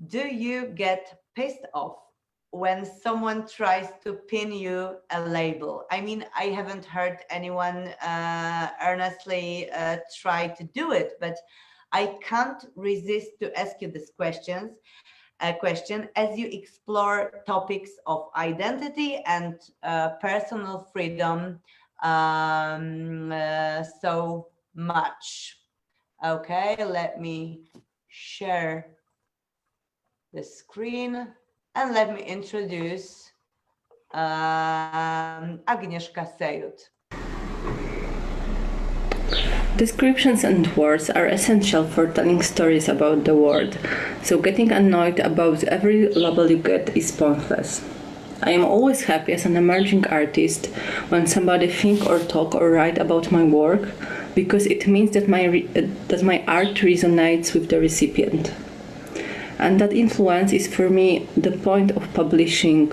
Do you get pissed off when someone tries to pin you a label? I mean, I haven't heard anyone earnestly try to do it, but I can't resist to ask you this question as you explore topics of identity and personal freedom so much. Okay, let me share the screen and let me introduce Agnieszka Sejud. Descriptions and words are essential for telling stories about the world, so getting annoyed about every label you get is pointless. I am always happy as an emerging artist when somebody think or talk or write about my work, because it means that my art resonates with the recipient. And that influence is for me the point of publishing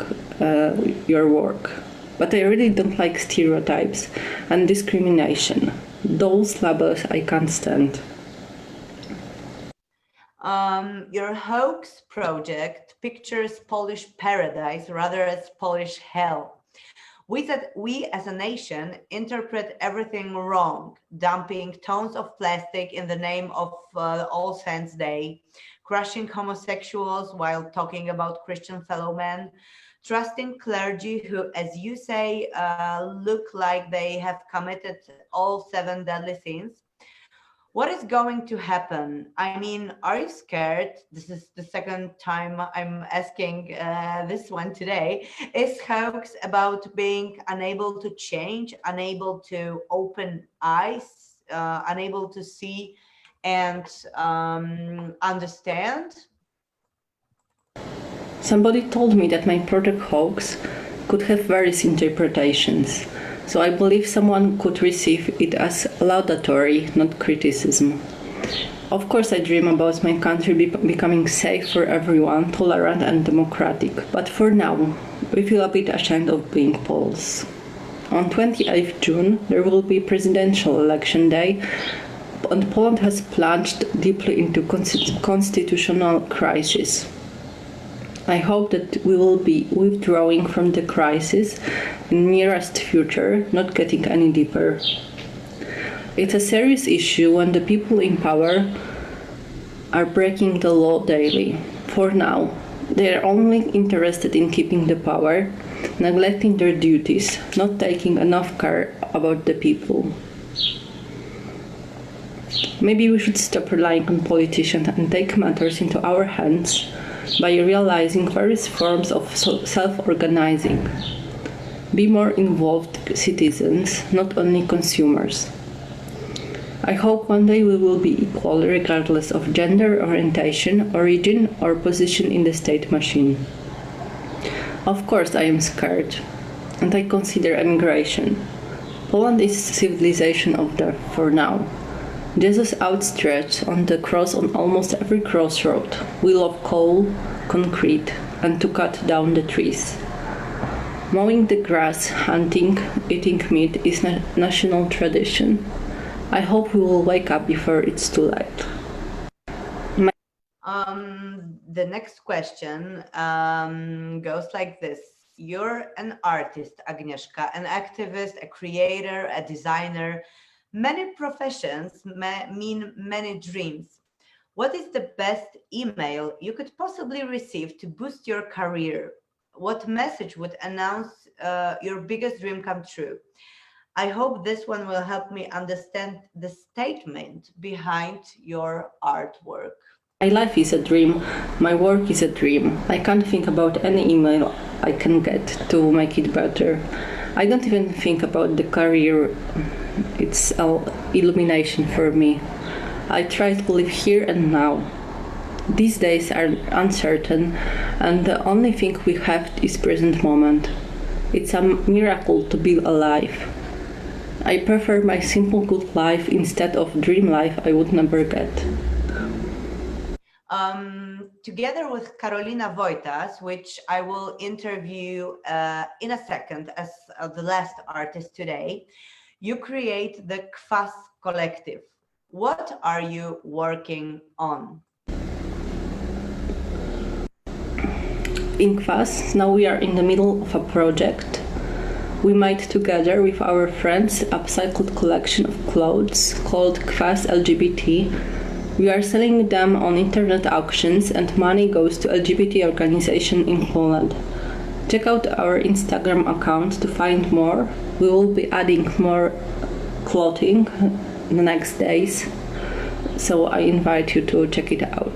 your work. But I really don't like stereotypes and discrimination. Those labels I can't stand. Your hoax project pictures Polish paradise rather as Polish hell. We as a nation interpret everything wrong, dumping tons of plastic in the name of All Saints' Day, crushing homosexuals while talking about Christian fellow men, trusting clergy who, as you say, look like they have committed all 7 deadly sins. What is going to happen? I mean, are you scared? This is the second time I'm asking this one today. Is hoax about being unable to change, unable to open eyes, unable to see and understand? Somebody told me that my project hoax could have various interpretations, so I believe someone could receive it as laudatory, not criticism. Of course, I dream about my country becoming safe for everyone, tolerant and democratic, but for now, we feel a bit ashamed of being Poles. On 28th June, there will be presidential election day, and Poland has plunged deeply into constitutional crisis. I hope that we will be withdrawing from the crisis in the nearest future, not getting any deeper. It's a serious issue when the people in power are breaking the law daily. For now, they are only interested in keeping the power, neglecting their duties, not taking enough care about the people. Maybe we should stop relying on politicians and take matters into our hands by realizing various forms of self-organizing. Be more involved citizens, not only consumers. I hope one day we will be equal regardless of gender, orientation, origin, or position in the state machine. Of course I am scared, and I consider emigration. Poland is civilization of death for now. Jesus outstretched on the cross on almost every crossroad. We love coal, concrete, and to cut down the trees. Mowing the grass, hunting, eating meat is national tradition. I hope we will wake up before it's too late. The next question goes like this. You're an artist, Agnieszka, an activist, a creator, a designer. Many professions mean many dreams. What is the best email you could possibly receive to boost your career? What message would announce your biggest dream come true? I hope this one will help me understand the statement behind your artwork. My life is a dream. My work is a dream. I can't think about any email I can get to make it better. I don't even think about the career. It's illumination for me. I try to live here and now. These days are uncertain, and the only thing we have is present moment. It's a miracle to be alive. I prefer my simple good life instead of dream life I would never get. Together with Karolina Wojtas, which I will interview in a second as the last artist today, you create the Kwas Collective. What are you working on? In Kwas, now we are in the middle of a project. We made together with our friends an upcycled collection of clothes called Kwas LGBT. We are selling them on internet auctions and money goes to LGBT organization in Poland. Check out our Instagram account to find more. We will be adding more clothing in the next days, so I invite you to check it out.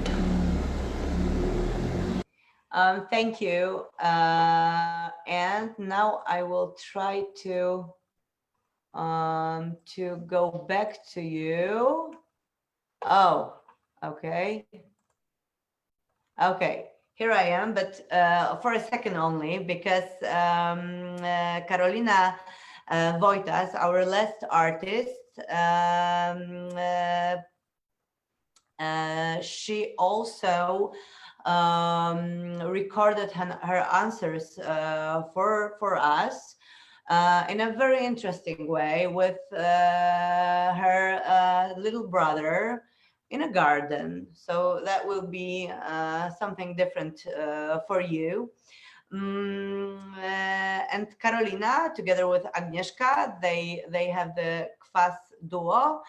Thank you. And now I will try to go back to you. Oh, okay. Okay, here I am, but for a second only, because Karolina Wojtas, our last artist, she also recorded her answers for us in a very interesting way with her little brother in a garden. So that will be something different for you. And Karolina, together with Agnieszka, they have the Kwas duo.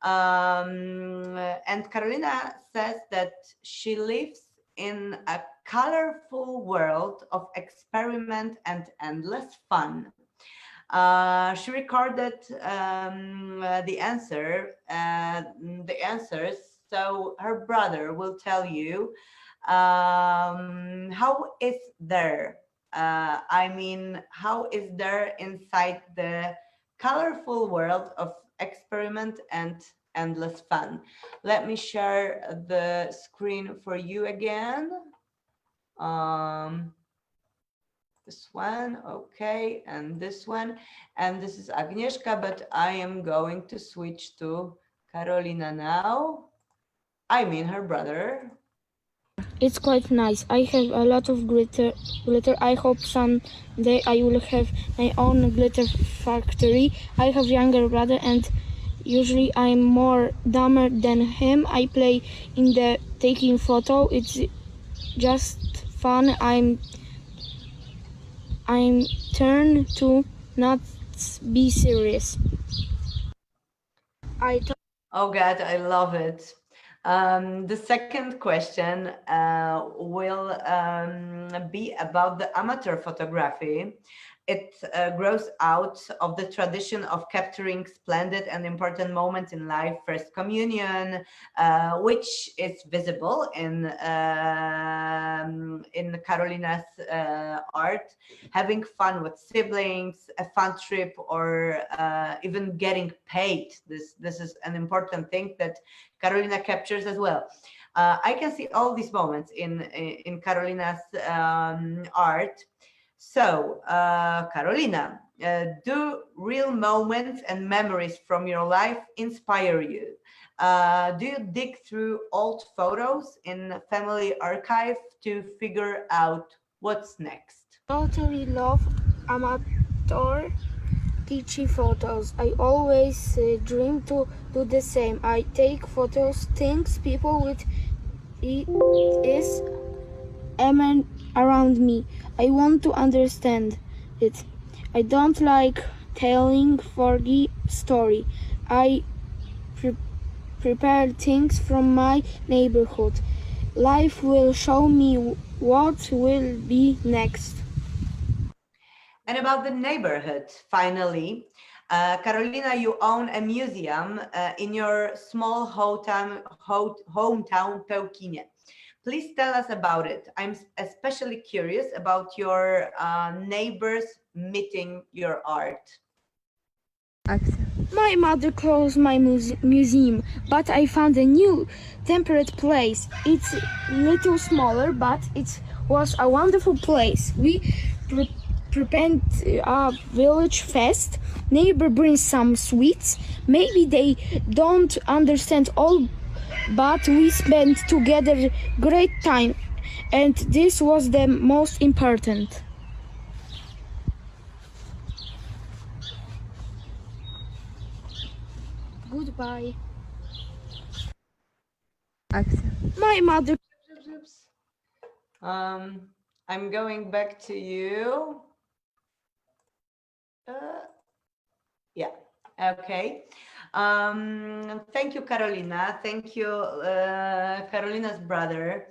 And Karolina says that she lives in a colorful world of experiment and endless fun. She recorded the answers, so her brother will tell you how is there. I mean, how is there inside the colorful world of experiment and endless fun. Let me share the screen for you again. This one, okay, and this one, and this is Agnieszka, but I am going to switch to Karolina now. I mean her brother. It's quite nice. I have a lot of glitter. I hope someday I will have my own glitter factory. I have younger brother and usually I'm more dumber than him. I play in the taking photo. It's just fun. I'm turned to not be serious. Oh God, I love it. The second question will be about the amateur photography. It grows out of the tradition of capturing splendid and important moments in life, First Communion, which is visible in Karolina's art, having fun with siblings, a fun trip, or even getting paid. This is an important thing that Karolina captures as well. I can see all these moments in Karolina's art. So, Karolina, do real moments and memories from your life inspire you? Do you dig through old photos in family archive to figure out what's next? Totally love amateur teachy photos. I always dream to do the same. I take photos, things, people with is around me. I want to understand it. I don't like telling forgy story. I prepare things from my neighborhood. Life will show me what will be next. And about the neighborhood, finally, Karolina, you own a museum in your small hometown Pełkinie. Please tell us about it. I'm especially curious about your neighbors meeting your art. My mother closed my museum, but I found a new temperate place. It's a little smaller, but it was a wonderful place. We prepared a village fest. Neighbor brings some sweets. Maybe they don't understand all, but we spent together great time, and this was the most important. Goodbye. My mother. I'm going back to you. Yeah, okay. Thank you, Karolina. Thank you, Karolina's brother.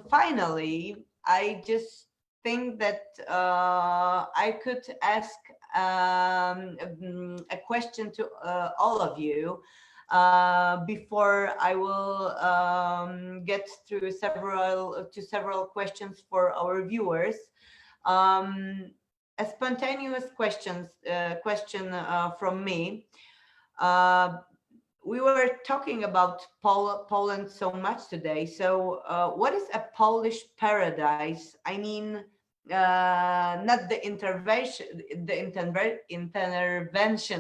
Finally, I just think that I could ask a question to all of you before I will get through several questions for our viewers. A spontaneous question from me. We were talking about Poland so much today. So what is a Polish paradise? I mean, not the intervention,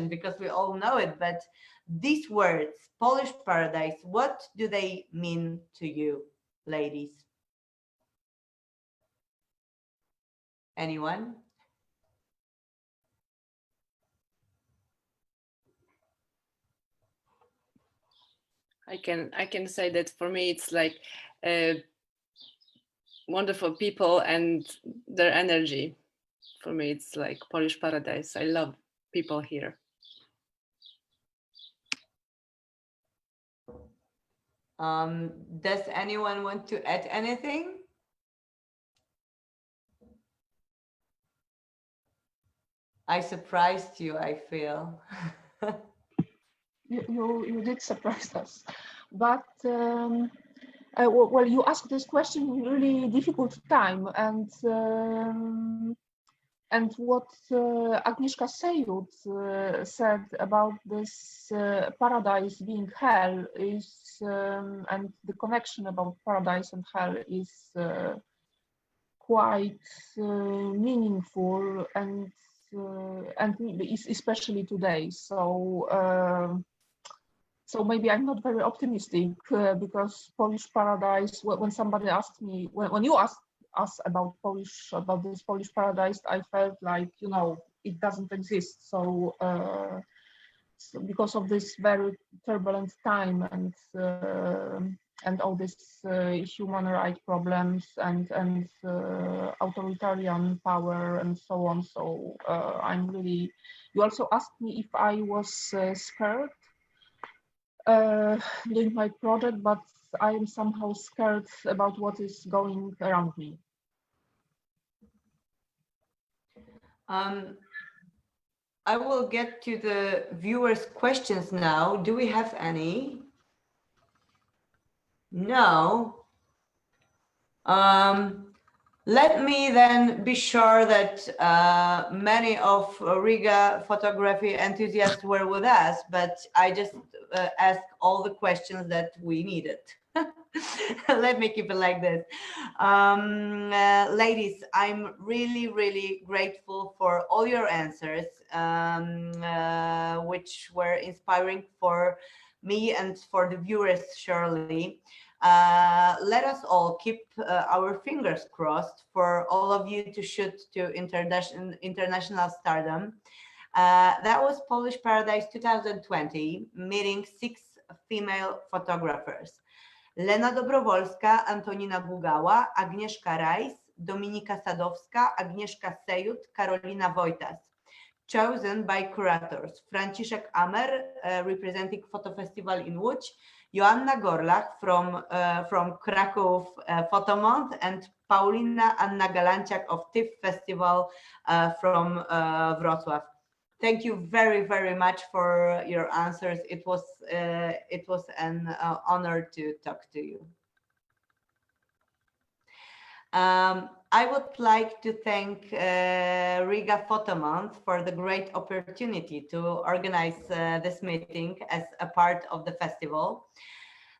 because we all know it, but these words, Polish paradise, what do they mean to you, ladies? Anyone? I can say that for me it's like wonderful people and their energy. For me it's like Polish paradise. I love people here. Does anyone want to add anything? I surprised you, I feel. You did surprise us, but well, you asked this question in a really difficult time, and what Agnieszka Sejud said about this paradise being hell is, and the connection about paradise and hell is quite meaningful, and especially today. So maybe I'm not very optimistic because Polish paradise. When somebody asked me, when you asked us about this Polish paradise, I felt like, you know, it doesn't exist. So because of this very turbulent time and all these human rights problems and authoritarian power and so on. So I'm really. You also asked me if I was scared doing my project, but I am somehow scared about what is going around me. I will get to the viewers' questions now. Do we have any? No. Let me then be sure that many of Riga photography enthusiasts were with us, but I just asked all the questions that we needed. Let me keep it like this. Ladies, I'm really, really grateful for all your answers, which were inspiring for me and for the viewers, surely. Let us all keep our fingers crossed for all of you to shoot to international stardom. That was Polish Paradise 2020, meeting 6 female photographers. Lena Dobrowolska, Antonina Gugala, Agnieszka Rayss, Dominika Sadowska, Agnieszka Sejud, Karolina Wojtas. Chosen by curators: Franciszek Amer, representing Photo Festival in Łódź, Joanna Gorlach from Kraków Photomonth, and Paulina Anna Galanciak of TIFF Festival from Wrocław. Thank you very, very much for your answers. It was an honor to talk to you. I would like to thank Riga Photomonth for the great opportunity to organize this meeting as a part of the festival.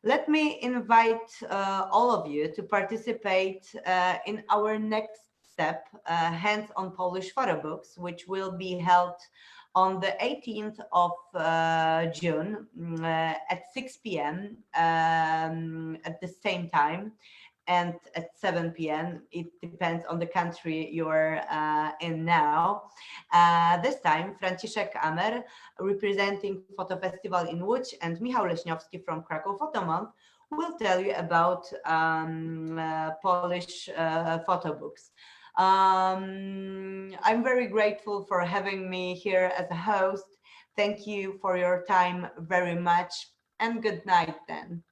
Let me invite all of you to participate in our next step, Hands-on Polish Photo Books, which will be held on the 18th of June at 6 p.m. At the same time and at 7 p.m. It depends on the country you're in now. This time, Franciszek Amer, representing Photo Festival in Łódź, and Michał Leśniowski from Krakow Photomonth will tell you about Polish photo books. I'm very grateful for having me here as a host. Thank you for your time very much, and good night then.